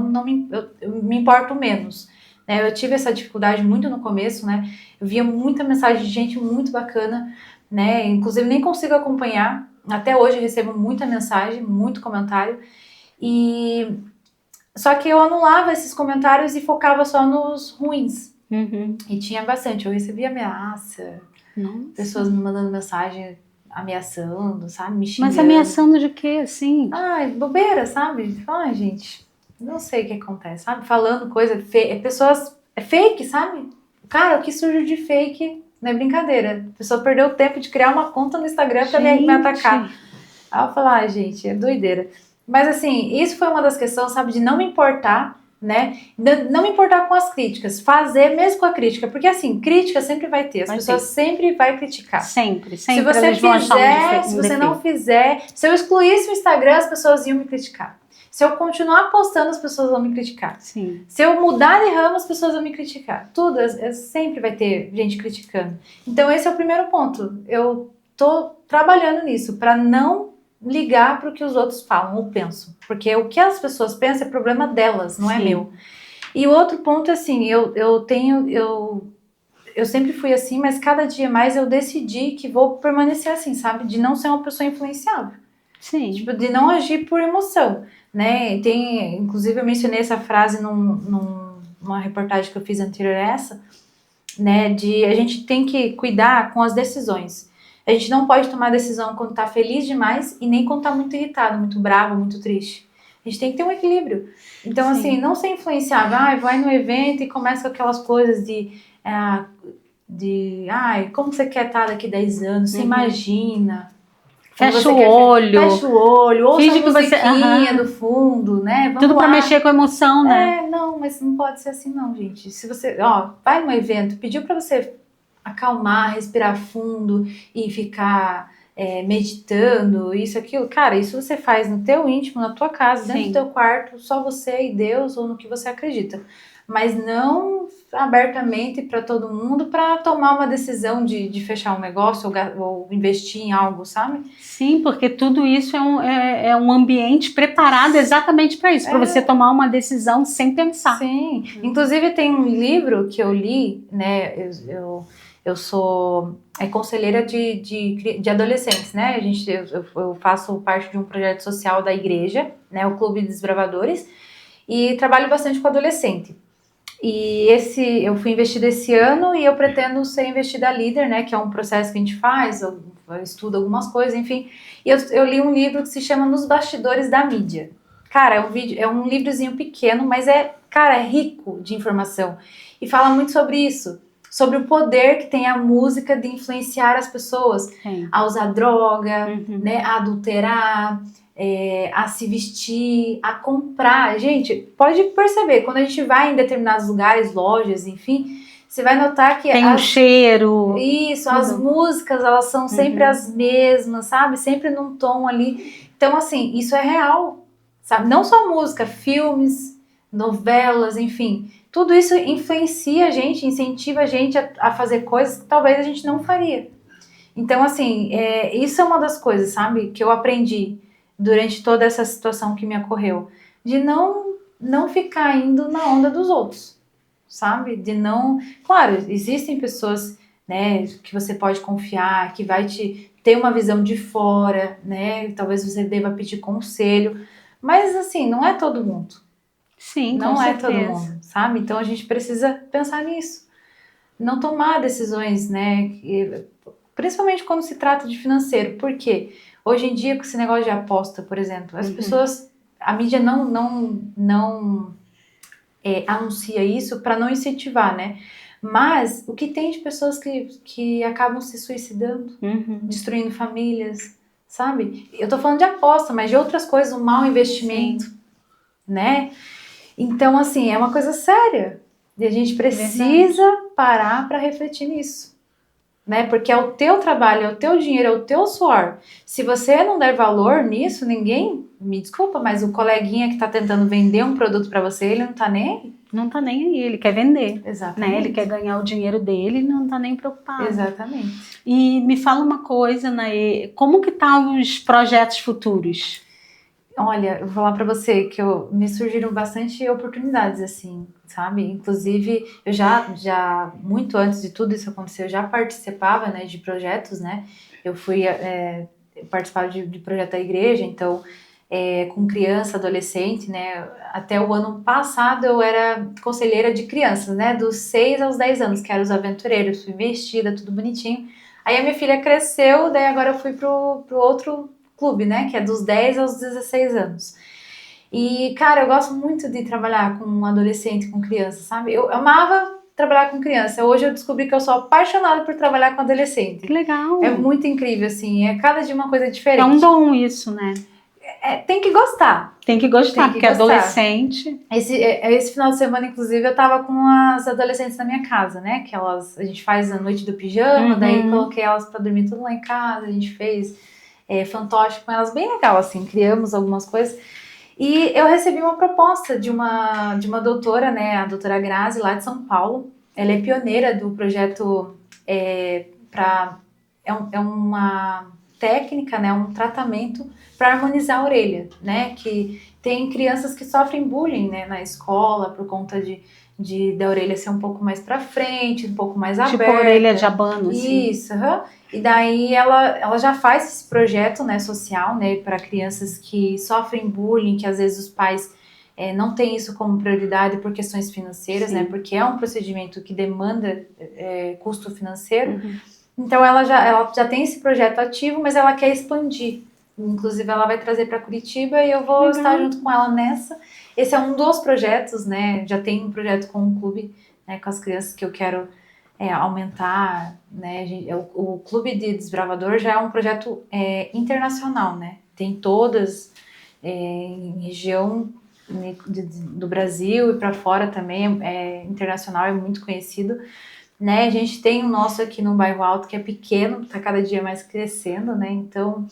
me importo menos. Né? Eu tive essa dificuldade muito no começo, né? Eu via muita mensagem de gente muito bacana, né? Inclusive nem consigo acompanhar. Até hoje eu recebo muita mensagem, muito comentário. Só que eu anulava esses comentários e focava só nos ruins. Uhum. E tinha bastante. Eu recebia ameaça, pessoas me mandando mensagem ameaçando, sabe? Me xingando. Mas ameaçando de quê, assim? Bobeira, sabe? Gente, não sei o que acontece, sabe? Falando coisa, pessoas, fake, sabe? Cara, o que surge de fake não é brincadeira. A pessoa perdeu o tempo de criar uma conta no Instagram pra me atacar. Aí eu falo, gente, é doideira. Mas assim, isso foi uma das questões, sabe? De não me importar, né? Não me importar com as críticas. Fazer mesmo com a crítica. Porque assim, crítica sempre vai ter. As pessoas sempre vão criticar. Sempre. Se você fizer, se você não fizer... Se eu excluísse o Instagram, as pessoas iam me criticar. Se eu continuar postando, as pessoas vão me criticar. Sim. Se eu mudar de ramo, as pessoas vão me criticar. Tudo, sempre vai ter gente criticando. Então esse é o primeiro ponto. Eu tô trabalhando nisso, para não ligar para o que os outros falam ou pensam. Porque o que as pessoas pensam é problema delas, não é meu. E o outro ponto é assim, eu sempre fui assim, mas cada dia mais eu decidi que vou permanecer assim, sabe? De não ser uma pessoa influenciável. Sim. Tipo, de não agir por emoção, né? Inclusive eu mencionei essa frase numa reportagem que eu fiz anterior a essa, né? De a gente tem que cuidar com as decisões. A gente não pode tomar decisão quando tá feliz demais e nem quando tá muito irritado, muito bravo, muito triste. A gente tem que ter um equilíbrio. Então, assim, não ser influenciável. Vai no evento e começa com aquelas coisas como você quer estar daqui 10 anos? Você imagina. Fecha o olho. Ouça a musiquinha do fundo, né? Tudo pra mexer com a emoção, né? Não, mas não pode ser assim não, gente. Se você, vai num evento, pediu pra você acalmar, respirar fundo e ficar meditando, isso, aquilo. Cara, isso você faz no teu íntimo, na tua casa, dentro Sim. do teu quarto, só você e Deus, ou no que você acredita. Mas não abertamente para todo mundo para tomar uma decisão de fechar um negócio ou investir em algo, sabe? Sim, porque tudo isso é um ambiente preparado exatamente para isso, para você tomar uma decisão sem pensar. Sim, inclusive tem um livro que eu li, né? Eu sou conselheira de adolescentes, né? Eu faço parte de um projeto social da igreja, né? O Clube dos Desbravadores, e trabalho bastante com adolescente. E eu fui investida esse ano e eu pretendo ser investida líder, né? Que é um processo que a gente faz, eu estudo algumas coisas, enfim. E eu li um livro que se chama Nos Bastidores da Mídia. Cara, é um livrozinho pequeno, mas cara, é rico de informação. E fala muito sobre isso, sobre o poder que tem a música de influenciar as pessoas a usar droga, né? A adulterar, a se vestir, a comprar. Gente, pode perceber, quando a gente vai em determinados lugares, lojas, enfim, você vai notar que tem um cheiro. Isso, as músicas, elas são sempre as mesmas, sabe? Sempre num tom ali. Então, assim, isso é real, sabe? Não só música, filmes, novelas, enfim. Tudo isso influencia a gente, incentiva a gente a fazer coisas que talvez a gente não faria. Então, assim, isso é uma das coisas, sabe? Que eu aprendi durante toda essa situação que me ocorreu. De não ficar indo na onda dos outros, sabe? De não... Claro, existem pessoas, né, que você pode confiar, que vai te ter uma visão de fora, né? Talvez você deva pedir conselho. Mas, assim, não é todo mundo. Sim, não com é certeza. todo mundo, sabe? Então, a gente precisa pensar nisso. Não tomar decisões, né? Principalmente quando se trata de financeiro. Por quê? Hoje em dia, com esse negócio de aposta, por exemplo, as pessoas... A mídia não anuncia isso para não incentivar, né? Mas o que tem de pessoas que acabam se suicidando, destruindo famílias, sabe? Eu tô falando de aposta, mas de outras coisas, um mau investimento, né? Então, assim, é uma coisa séria. E a gente precisa parar para refletir nisso. Né? Porque é o teu trabalho, é o teu dinheiro, é o teu suor. Se você não der valor nisso, ninguém, me desculpa, mas o coleguinha que tá tentando vender um produto para você, ele não tá nem aí. Não tá nem aí, ele quer vender. Exatamente. Né? Ele quer ganhar o dinheiro dele e não tá nem preocupado. Exatamente. E me fala uma coisa, Naê, como que tá os projetos futuros? Olha, eu vou falar para você que me surgiram bastante oportunidades, assim, sabe? Inclusive, eu já muito antes de tudo isso acontecer, eu já participava, né, de projetos, né? Eu fui participar de projeto da igreja, então, com criança, adolescente, né? Até o ano passado eu era conselheira de crianças, né? Dos 6 aos 10 anos, que eram os aventureiros, fui vestida, tudo bonitinho. Aí a minha filha cresceu, daí agora eu fui pro outro clube, né, que é dos 10 aos 16 anos. E, cara, eu gosto muito de trabalhar com adolescente, com criança, sabe? Eu amava trabalhar com criança. Hoje eu descobri que eu sou apaixonada por trabalhar com adolescente. Que legal! É muito incrível, assim, é cada dia uma coisa diferente. É um dom isso, né? Tem que gostar. Tem que gostar, porque adolescente... Esse final de semana, inclusive, eu tava com as adolescentes na minha casa, né? Que a gente faz a noite do pijama, daí coloquei elas pra dormir tudo lá em casa, a gente fez... fantoche com elas, bem legal, assim, criamos algumas coisas. E eu recebi uma proposta de uma doutora, né, a doutora Grazi, lá de São Paulo. Ela é pioneira do projeto é uma técnica, né, um tratamento para harmonizar a orelha, né, que tem crianças que sofrem bullying, né, na escola por conta da orelha ser um pouco mais para frente, um pouco mais aberta. Tipo orelha de abano, assim. Isso, E daí ela já faz esse projeto, né, social, né, para crianças que sofrem bullying, que às vezes os pais não têm isso como prioridade por questões financeiras, né, porque é um procedimento que demanda custo financeiro. Então ela já tem esse projeto ativo, mas ela quer expandir. Inclusive ela vai trazer para Curitiba e eu vou estar junto com ela nessa. Esse é um dos projetos, né, já tem um projeto com o clube, né, com as crianças que eu quero aumentar, né? O Clube de Desbravador já é um projeto internacional, né? Tem todas em região do Brasil e para fora também, internacional, é muito conhecido. né? A gente tem o nosso aqui no Bairro Alto, que é pequeno, está cada dia mais crescendo, né? Então,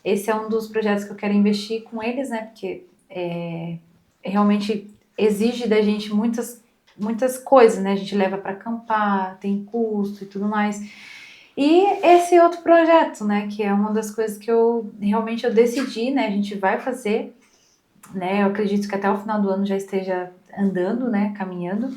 esse é um dos projetos que eu quero investir com eles, né? Porque realmente exige da gente muitas coisas, né? A gente leva para acampar, tem custo e tudo mais. E esse outro projeto, né? Que é uma das coisas que eu decidi, né? A gente vai fazer, né? Eu acredito que até o final do ano já esteja andando, né? Caminhando.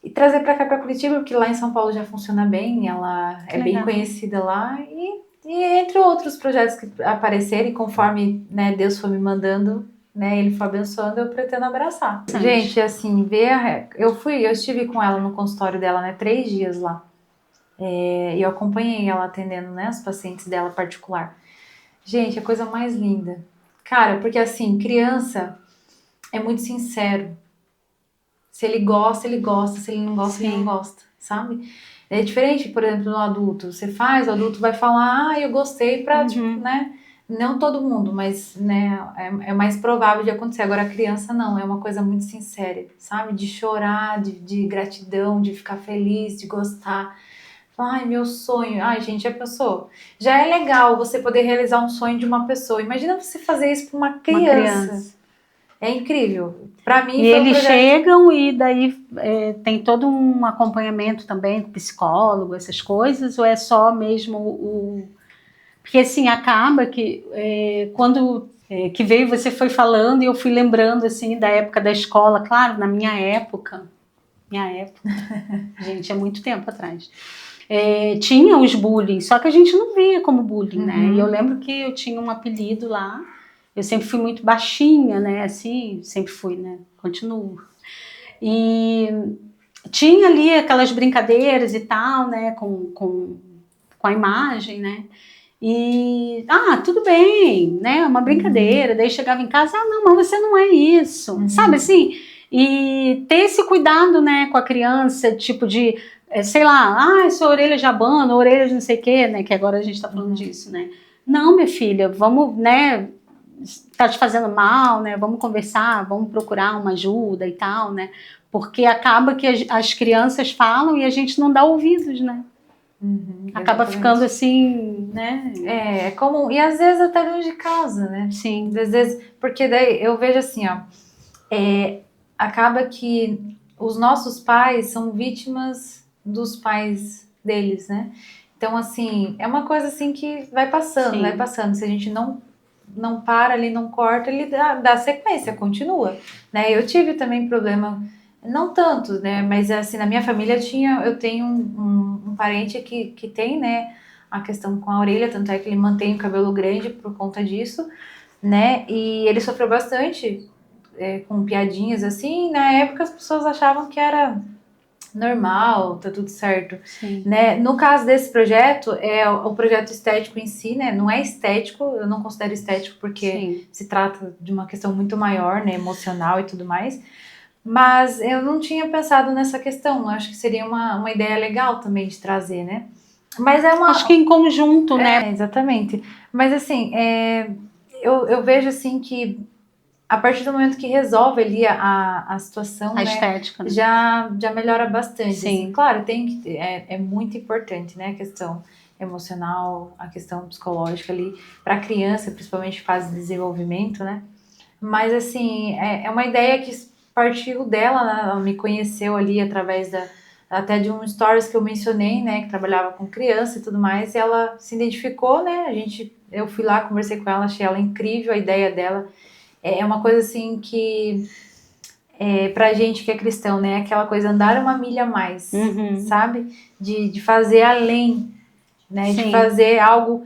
E trazer para cá, para Curitiba, porque lá em São Paulo já funciona bem, ela é bem conhecida lá. E entre outros projetos que aparecerem, conforme, né, Deus for me mandando, né, Ele for abençoando, eu pretendo abraçar. Sim. Gente, assim, eu estive com ela no consultório dela, né, 3 dias lá. E eu acompanhei ela atendendo, né, os pacientes dela particular. Gente, a coisa mais linda. Cara, porque assim, criança é muito sincero. Se ele gosta, ele gosta. Se ele não gosta, Sim. ele não gosta, sabe? É diferente, por exemplo, no adulto. Você faz, o adulto vai falar, eu gostei pra, tipo, né? Não todo mundo, mas, né, é mais provável de acontecer. Agora, a criança não, é uma coisa muito sincera, sabe? De chorar, de gratidão, de ficar feliz, de gostar. Ai, meu sonho. Ai, gente, já pensou? Já é legal você poder realizar um sonho de uma pessoa. Imagina você fazer isso pra uma criança. É incrível. Para mim, e eles chegam e daí tem todo um acompanhamento também com psicólogo, essas coisas, ou é só mesmo o... Porque assim, acaba que quando que veio, você foi falando e eu fui lembrando assim da época da escola, claro, na minha época, gente, é muito tempo atrás. Tinha os bullying, só que a gente não via como bullying, né? E eu lembro que eu tinha um apelido lá. Eu sempre fui muito baixinha, né? Assim, sempre fui, né? Continuo. E tinha ali aquelas brincadeiras e tal, né? Com a imagem, né? E, tudo bem, né? Uma brincadeira. Daí chegava em casa, não, mas você não é isso. Sabe assim? E ter esse cuidado, né? Com a criança, tipo de, sei lá, sua orelha de abano, orelha de não sei o quê, né? Que agora a gente tá falando disso, né? Não, minha filha, vamos, né? Tá te fazendo mal, né? Vamos conversar, vamos procurar uma ajuda e tal, né? Porque acaba que as crianças falam e a gente não dá ouvidos, né? Acaba ficando assim, né? É comum. E às vezes até dentro de casa, né? Sim. Às vezes, porque daí eu vejo assim, ó. Acaba que os nossos pais são vítimas dos pais deles, né? Então, assim, é uma coisa assim que vai passando, vai passando. Se a gente não para ali, não corta, ele dá sequência, continua, né? Eu tive também problema, não tanto, né? Mas assim, na minha família eu tenho um parente que tem, né, a questão com a orelha, tanto é que ele mantém o cabelo grande por conta disso, né? E ele sofreu bastante com piadinhas assim. Na época as pessoas achavam que era normal, tá tudo certo, né? No caso desse projeto, o projeto estético em si, né? Não é estético, eu não considero estético porque se trata de uma questão muito maior, né? Emocional e tudo mais. Mas eu não tinha pensado nessa questão. Eu acho que seria uma ideia legal também de trazer, né? Mas acho que em conjunto, né? Exatamente. Mas assim, eu vejo assim que a partir do momento que resolve ali a situação, a estética, né? já melhora bastante. Assim. Claro, é muito importante, né? A questão emocional, a questão psicológica ali, para a criança, principalmente fase de desenvolvimento, né? Mas, assim, é uma ideia que partiu dela, né? Ela me conheceu ali através até de um stories que eu mencionei, né? Que trabalhava com criança e tudo mais, e ela se identificou, né? Eu fui lá, conversei com ela, achei ela incrível, a ideia dela. É uma coisa assim que pra gente que é cristão, né? Aquela coisa, andar uma milha a mais, sabe? De fazer além, né? De fazer algo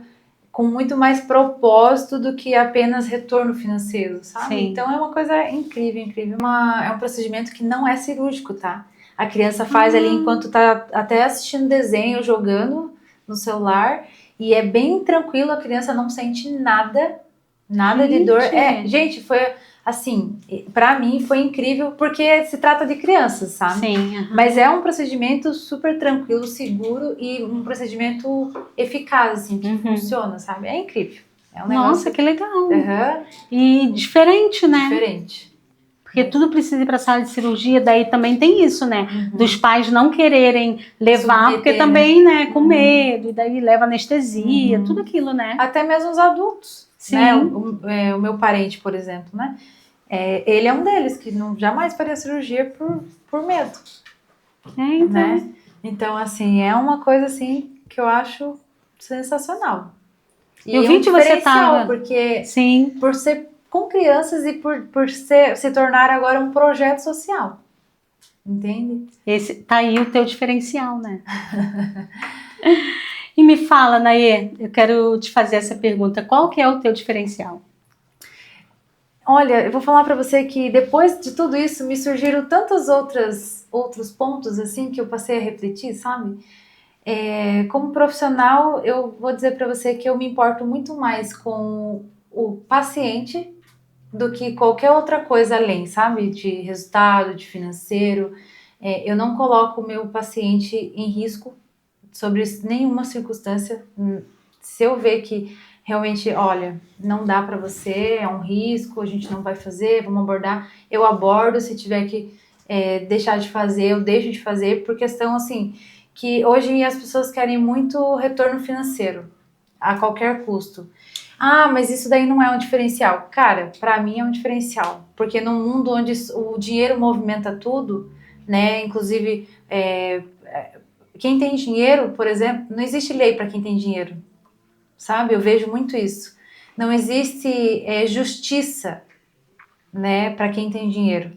com muito mais propósito do que apenas retorno financeiro, sabe? Então é uma coisa incrível, incrível. É um procedimento que não é cirúrgico, tá? A criança faz ali enquanto tá até assistindo desenho, jogando no celular, e é bem tranquilo, a criança não sente nada de dor. Gente, foi assim, pra mim foi incrível, porque se trata de crianças, sabe? Mas é um procedimento super tranquilo, seguro e um procedimento eficaz, assim, que funciona, sabe? É incrível. É um negócio... Nossa, que legal. E diferente, né? Diferente. Porque tudo precisa ir para a sala de cirurgia, daí também tem isso, né? Dos pais não quererem levar, Submeter, porque também, né, com medo, e daí leva anestesia, tudo aquilo, né? Até mesmo os adultos, Sim. né? O meu parente, por exemplo, né? Ele é um deles que jamais faria cirurgia por medo, Então. né? Então, assim, é uma coisa assim que eu acho sensacional. E eu vi que você diferencial, tava... porque Sim. por ser com crianças e por se tornar agora um projeto social. Entende? Tá aí o teu diferencial, né? E me fala, Nayê, eu quero te fazer essa pergunta. Qual que é o teu diferencial? Olha, eu vou falar para você que depois de tudo isso me surgiram tantos outros pontos assim que eu passei a refletir, sabe? Como profissional, eu vou dizer para você que eu me importo muito mais com o paciente do que qualquer outra coisa além, sabe? De resultado, de financeiro. Eu não coloco o meu paciente em risco sobre nenhuma circunstância. Se eu ver que realmente, olha, não dá para você, é um risco, a gente não vai fazer, vamos abordar, eu abordo. Se tiver que deixar de fazer, eu deixo de fazer, por questão assim, que hoje as pessoas querem muito retorno financeiro, a qualquer custo. Ah, mas isso daí não é um diferencial. Cara, para mim é um diferencial, porque num mundo onde o dinheiro movimenta tudo, né, inclusive quem tem dinheiro, por exemplo, não existe lei para quem tem dinheiro, sabe? Eu vejo muito isso. Não existe justiça, né, para quem tem dinheiro.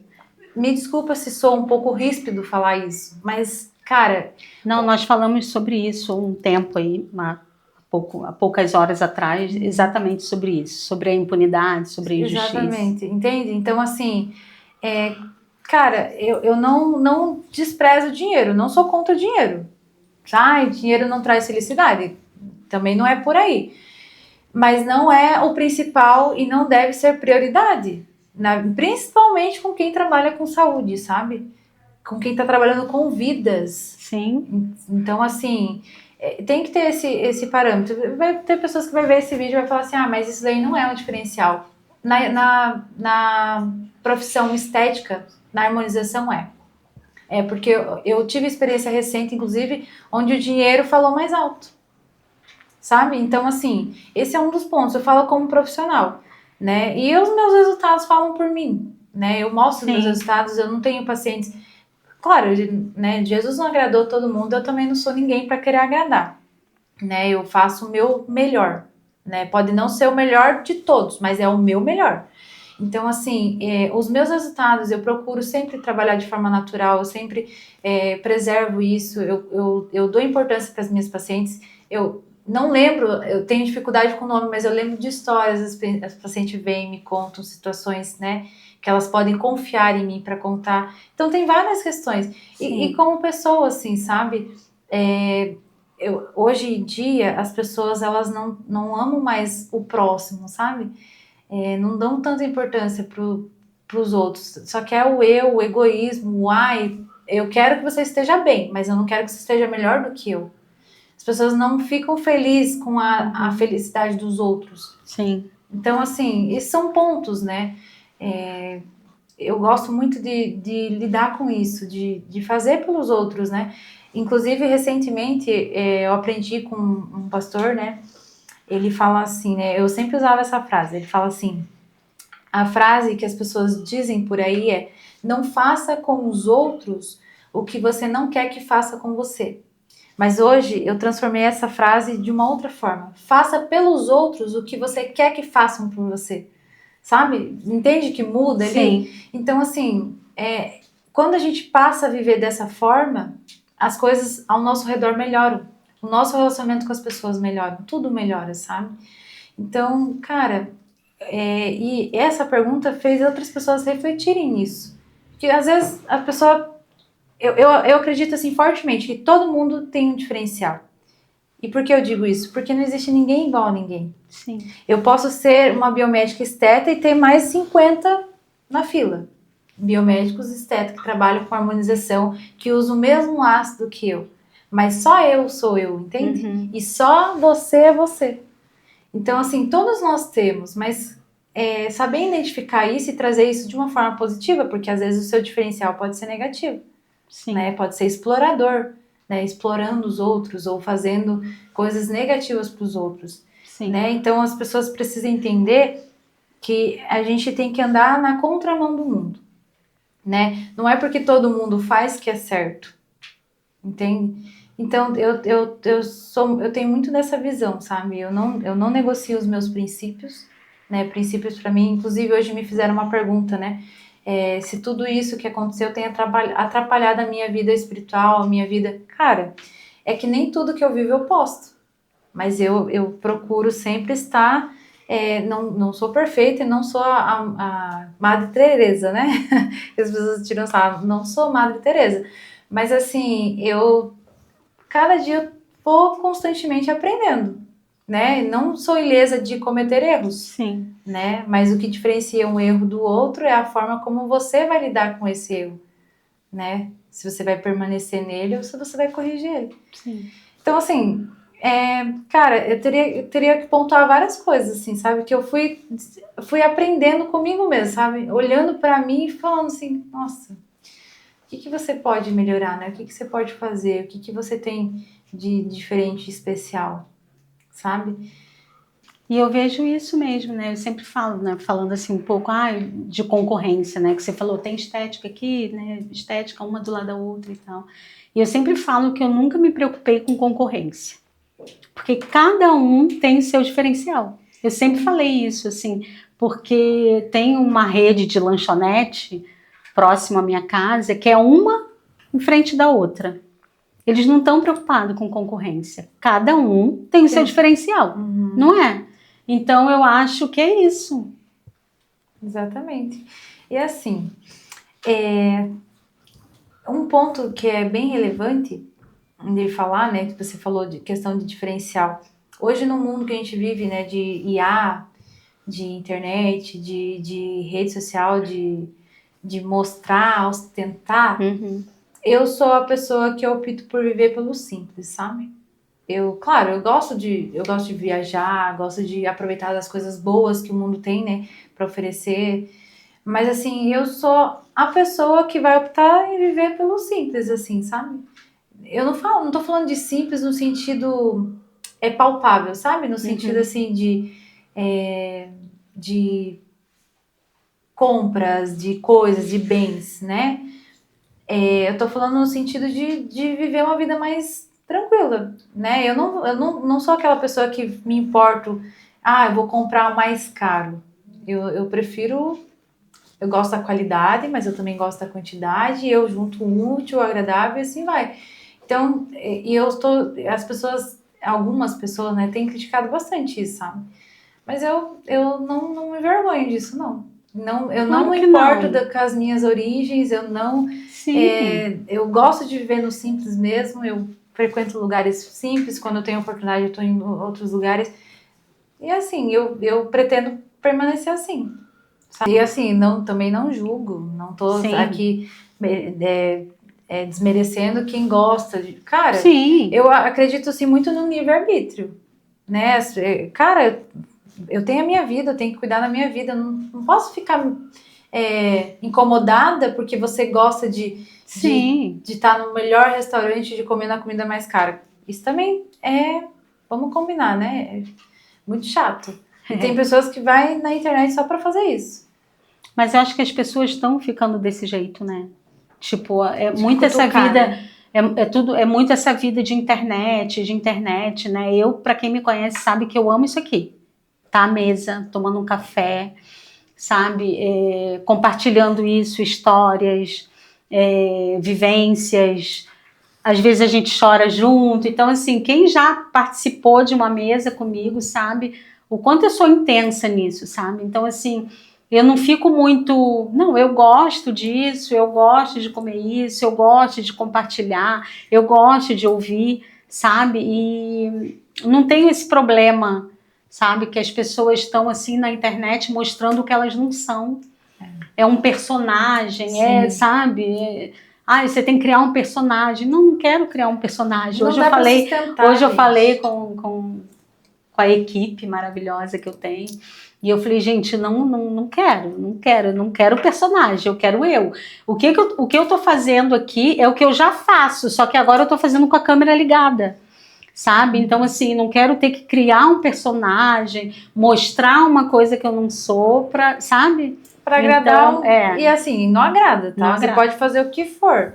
Me desculpa se sou um pouco ríspido falar isso, mas, cara... Não, nós falamos sobre isso um tempo aí, há poucas horas atrás, exatamente sobre isso, sobre a impunidade, sobre a injustiça. Exatamente, entende? Então, assim, cara, eu não desprezo o dinheiro, não sou contra o dinheiro. Ai, dinheiro não traz felicidade. Também não é por aí. Mas não é o principal e não deve ser prioridade. Principalmente com quem trabalha com saúde, sabe? Com quem está trabalhando com vidas. Sim. Então, assim, tem que ter esse parâmetro. Vai ter pessoas que vai ver esse vídeo e vai falar assim, mas isso daí não é um diferencial. Na profissão estética, na harmonização porque eu tive experiência recente, inclusive, onde o dinheiro falou mais alto, sabe? Então, assim, esse é um dos pontos. Eu falo como profissional, né? E os meus resultados falam por mim, né? Eu mostro os meus resultados, eu não tenho pacientes... Claro, né? Jesus não agradou todo mundo, eu também não sou ninguém para querer agradar, né? Eu faço o meu melhor, né? Pode não ser o melhor de todos, mas é o meu melhor. Então, assim, os meus resultados, eu procuro sempre trabalhar de forma natural, eu sempre preservo isso, eu dou importância para as minhas pacientes. Eu não lembro, eu tenho dificuldade com o nome, mas eu lembro de histórias, as pacientes vêm e me contam situações, né, que elas podem confiar em mim para contar. Então, tem várias questões. E como pessoa, assim, sabe? Hoje em dia, as pessoas, elas não amam mais o próximo, sabe? Não dão tanta importância para os outros. Só que é o egoísmo, eu quero que você esteja bem, mas eu não quero que você esteja melhor do que eu. As pessoas não ficam felizes com a felicidade dos outros. Sim. Então, assim, esses são pontos, né? Eu gosto muito de lidar com isso, de fazer pelos outros, né? Inclusive, recentemente, eu aprendi com um pastor, né? Ele fala assim, né? Eu sempre usava essa frase. Ele fala assim, a frase que as pessoas dizem por aí é: não faça com os outros o que você não quer que faça com você. Mas hoje eu transformei essa frase de uma outra forma. Faça pelos outros o que você quer que façam por você. Sabe? Entende que muda ali? Sim. Então, assim, quando a gente passa a viver dessa forma, as coisas ao nosso redor melhoram. O nosso relacionamento com as pessoas melhora. Tudo melhora, sabe? Então, cara, e essa pergunta fez outras pessoas refletirem nisso. Porque às vezes a pessoa... Eu acredito assim fortemente que todo mundo tem um diferencial. E por que eu digo isso? Porque não existe ninguém igual a ninguém. Sim. Eu posso ser uma biomédica esteta e ter mais 50 na fila. Biomédicos esteta que trabalham com harmonização, que usam o mesmo ácido que eu. Mas só eu sou eu, entende? E só você é você. Então, assim, todos nós temos, mas saber identificar isso e trazer isso de uma forma positiva, porque às vezes o seu diferencial pode ser negativo, Sim. né? Pode ser explorador, né? Explorando os outros ou fazendo coisas negativas para os outros, Sim. né? Então as pessoas precisam entender que a gente tem que andar na contramão do mundo, né? Não é porque todo mundo faz que é certo, entende? Então eu tenho muito dessa visão, sabe? Eu não negocio os meus princípios, né? Princípios para mim, inclusive hoje me fizeram uma pergunta, né? Se tudo isso que aconteceu tem atrapalhado a minha vida espiritual, a minha vida, cara, é que nem tudo que eu vivo eu posto, mas eu procuro sempre estar. Não sou perfeita e não sou a Madre Teresa, né? As pessoas tiram sarro, não sou Madre Teresa, mas assim, cada dia vou constantemente aprendendo, né? Não sou ilesa de cometer erros, Sim. né? Mas o que diferencia um erro do outro é a forma como você vai lidar com esse erro, né? Se você vai permanecer nele ou se você vai corrigir ele. Sim. Então, assim, cara, eu teria que pontuar várias coisas, assim, sabe? Que eu fui aprendendo comigo mesmo, sabe? Olhando pra mim e falando assim, nossa, o que você pode melhorar, né? O que você pode fazer? O que você tem de diferente, especial, sabe? E eu vejo isso mesmo, né? Eu sempre falo, né? Falando assim um pouco de concorrência, né? Que você falou, tem estética aqui, né? Estética uma do lado da outra e tal. E eu sempre falo que eu nunca me preocupei com concorrência. Porque cada um tem seu diferencial. Eu sempre falei isso, assim, porque tem uma rede de lanchonete próximo à minha casa, que é uma em frente da outra. Eles não estão preocupados com concorrência. Cada um tem o seu diferencial, não é? Então eu acho que é isso. Exatamente. E assim, um ponto que é bem relevante de falar, né, que você falou de questão de diferencial. Hoje no mundo que a gente vive, né, de IA, de internet, de rede social, de mostrar, ostentar, eu sou a pessoa que opto por viver pelo simples, sabe? Claro, eu gosto de viajar, gosto de aproveitar das coisas boas que o mundo tem, né, para oferecer. Mas assim, eu sou a pessoa que vai optar em viver pelo simples, assim, sabe? Eu não tô falando de simples no sentido palpável, sabe? No sentido assim de compras, de coisas, de bens, né? Eu tô falando no sentido de viver uma vida mais tranquila, né? Eu não sou aquela pessoa que me importo, eu vou comprar o mais caro. Eu prefiro, eu gosto da qualidade, mas eu também gosto da quantidade, eu junto o útil, o agradável e assim vai. Então, algumas pessoas, né, têm criticado bastante isso, sabe? Mas eu não me envergonho disso, não. Eu não Claro me que importo não. com as minhas origens, Sim. eu gosto de viver no simples mesmo, eu frequento lugares simples, quando eu tenho oportunidade eu estou em outros lugares. E assim, eu pretendo permanecer assim. Sabe? E assim, também não julgo, não tô Sim. aqui desmerecendo quem gosta de. Cara, Sim. eu acredito assim muito no livre-arbítrio, né? Cara, eu tenho a minha vida, eu tenho que cuidar da minha vida, eu não posso ficar incomodada porque você gosta de estar no melhor restaurante, de comer na comida mais cara. Isso também vamos combinar, né? É muito chato. E tem pessoas que vai na internet só para fazer isso. Mas eu acho que as pessoas estão ficando desse jeito, né? Tipo, muito essa cutucar, vida, né? é muito essa vida de internet, né? Eu, para quem me conhece, sabe que eu amo isso aqui. Tá à mesa, tomando um café, sabe? Compartilhando isso, histórias, vivências. Às vezes a gente chora junto. Então, assim, quem já participou de uma mesa comigo sabe o quanto eu sou intensa nisso, sabe? Então, assim, eu não fico muito... Não, eu gosto disso, eu gosto de comer isso, eu gosto de compartilhar, eu gosto de ouvir, sabe? E não tenho esse problema, sabe? Que as pessoas estão, assim, na internet mostrando o que elas não são. É um personagem, sabe? Você tem que criar um personagem. Não quero criar um personagem. Hoje eu falei com a equipe maravilhosa que eu tenho. E eu falei, gente, não quero o personagem, eu quero eu. O que eu tô fazendo aqui é o que eu já faço, só que agora eu tô fazendo com a câmera ligada, sabe? Então, assim, não quero ter que criar um personagem, mostrar uma coisa que eu não sou, sabe? Pra agradar, Então, e assim, não agrada, tá? Não Você agrada. pode fazer o que for.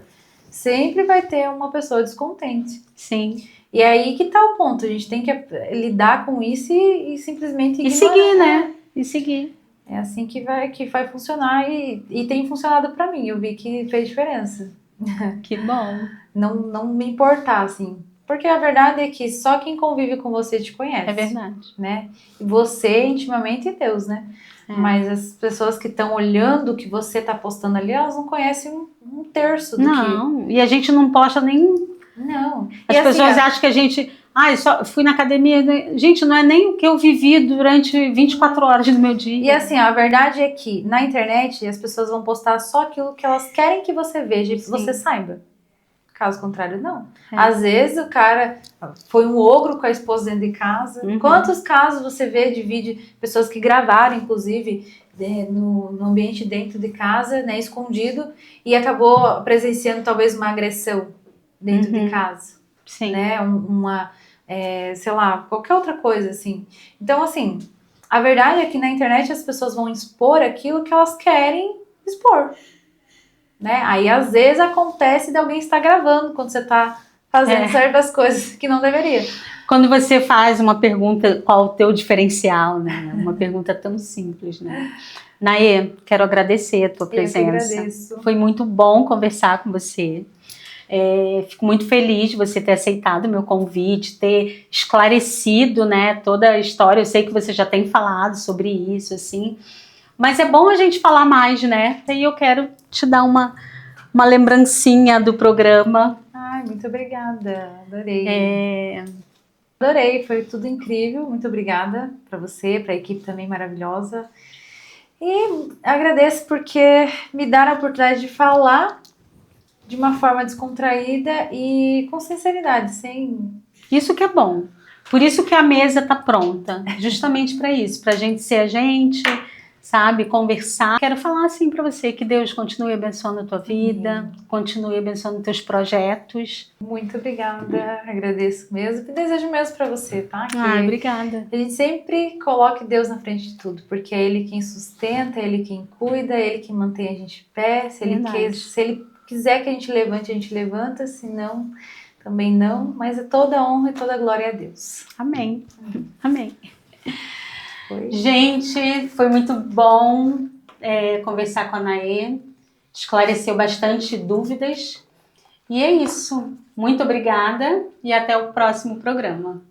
Sempre vai ter uma pessoa descontente. Sim. E é aí que tá o ponto. A gente tem que lidar com isso e simplesmente ignorar. E seguir, né? E seguir. É assim que vai funcionar e tem funcionado pra mim. Eu vi que fez diferença. Que bom. Não me importar, assim. Porque a verdade é que só quem convive com você te conhece. É verdade. Né? E você, intimamente, Deus, né? Mas as pessoas que estão olhando o que você tá postando ali, elas não conhecem um terço do que... Não, e a gente não posta nem... Não. As pessoas acham que a gente... só fui na academia... Gente, não é nem o que eu vivi durante 24 horas do meu dia. E assim, a verdade é que na internet as pessoas vão postar só aquilo que elas querem que você veja e que você saiba. Caso contrário, não. Às vezes o cara foi um ogro com a esposa dentro de casa. Quantos casos você vê de vídeo, pessoas que gravaram, inclusive, no ambiente dentro de casa, né, escondido, e acabou presenciando talvez uma agressão dentro de casa. Sim. Né, sei lá, qualquer outra coisa, assim. Então, assim, a verdade é que na internet as pessoas vão expor aquilo que elas querem expor. Né? Aí às vezes acontece de alguém estar gravando quando você está fazendo certas coisas que não deveria. Quando você faz uma pergunta, qual o teu diferencial, né? Uma pergunta tão simples, né? Naê, quero agradecer a tua presença. Eu que agradeço. Foi muito bom conversar com você. Fico muito feliz de você ter aceitado o meu convite, ter esclarecido, né, toda a história. Eu sei que você já tem falado sobre isso, assim. Mas é bom a gente falar mais, né? E eu quero te dar uma lembrancinha do programa. Ai, muito obrigada. Adorei. Adorei, foi tudo incrível. Muito obrigada para você, para a equipe também maravilhosa. E agradeço porque me deram a oportunidade de falar de uma forma descontraída e com sinceridade, sem... Isso que é bom. Por isso que a mesa tá pronta. Justamente para isso, para a gente ser a gente... sabe, conversar. Quero falar assim para você, que Deus continue abençoando a tua vida, continue abençoando teus projetos. Muito obrigada, agradeço mesmo e desejo mesmo para você, tá? Que obrigada. A gente sempre coloque Deus na frente de tudo, porque é Ele quem sustenta, é Ele quem cuida, é Ele quem mantém a gente de pé. Se Ele quiser que a gente levanta, se não, também não, mas é toda honra e toda glória a Deus. Amém. Amém. Gente, foi muito bom conversar com a Naê, esclareceu bastante dúvidas, e é isso. Muito obrigada e até o próximo programa.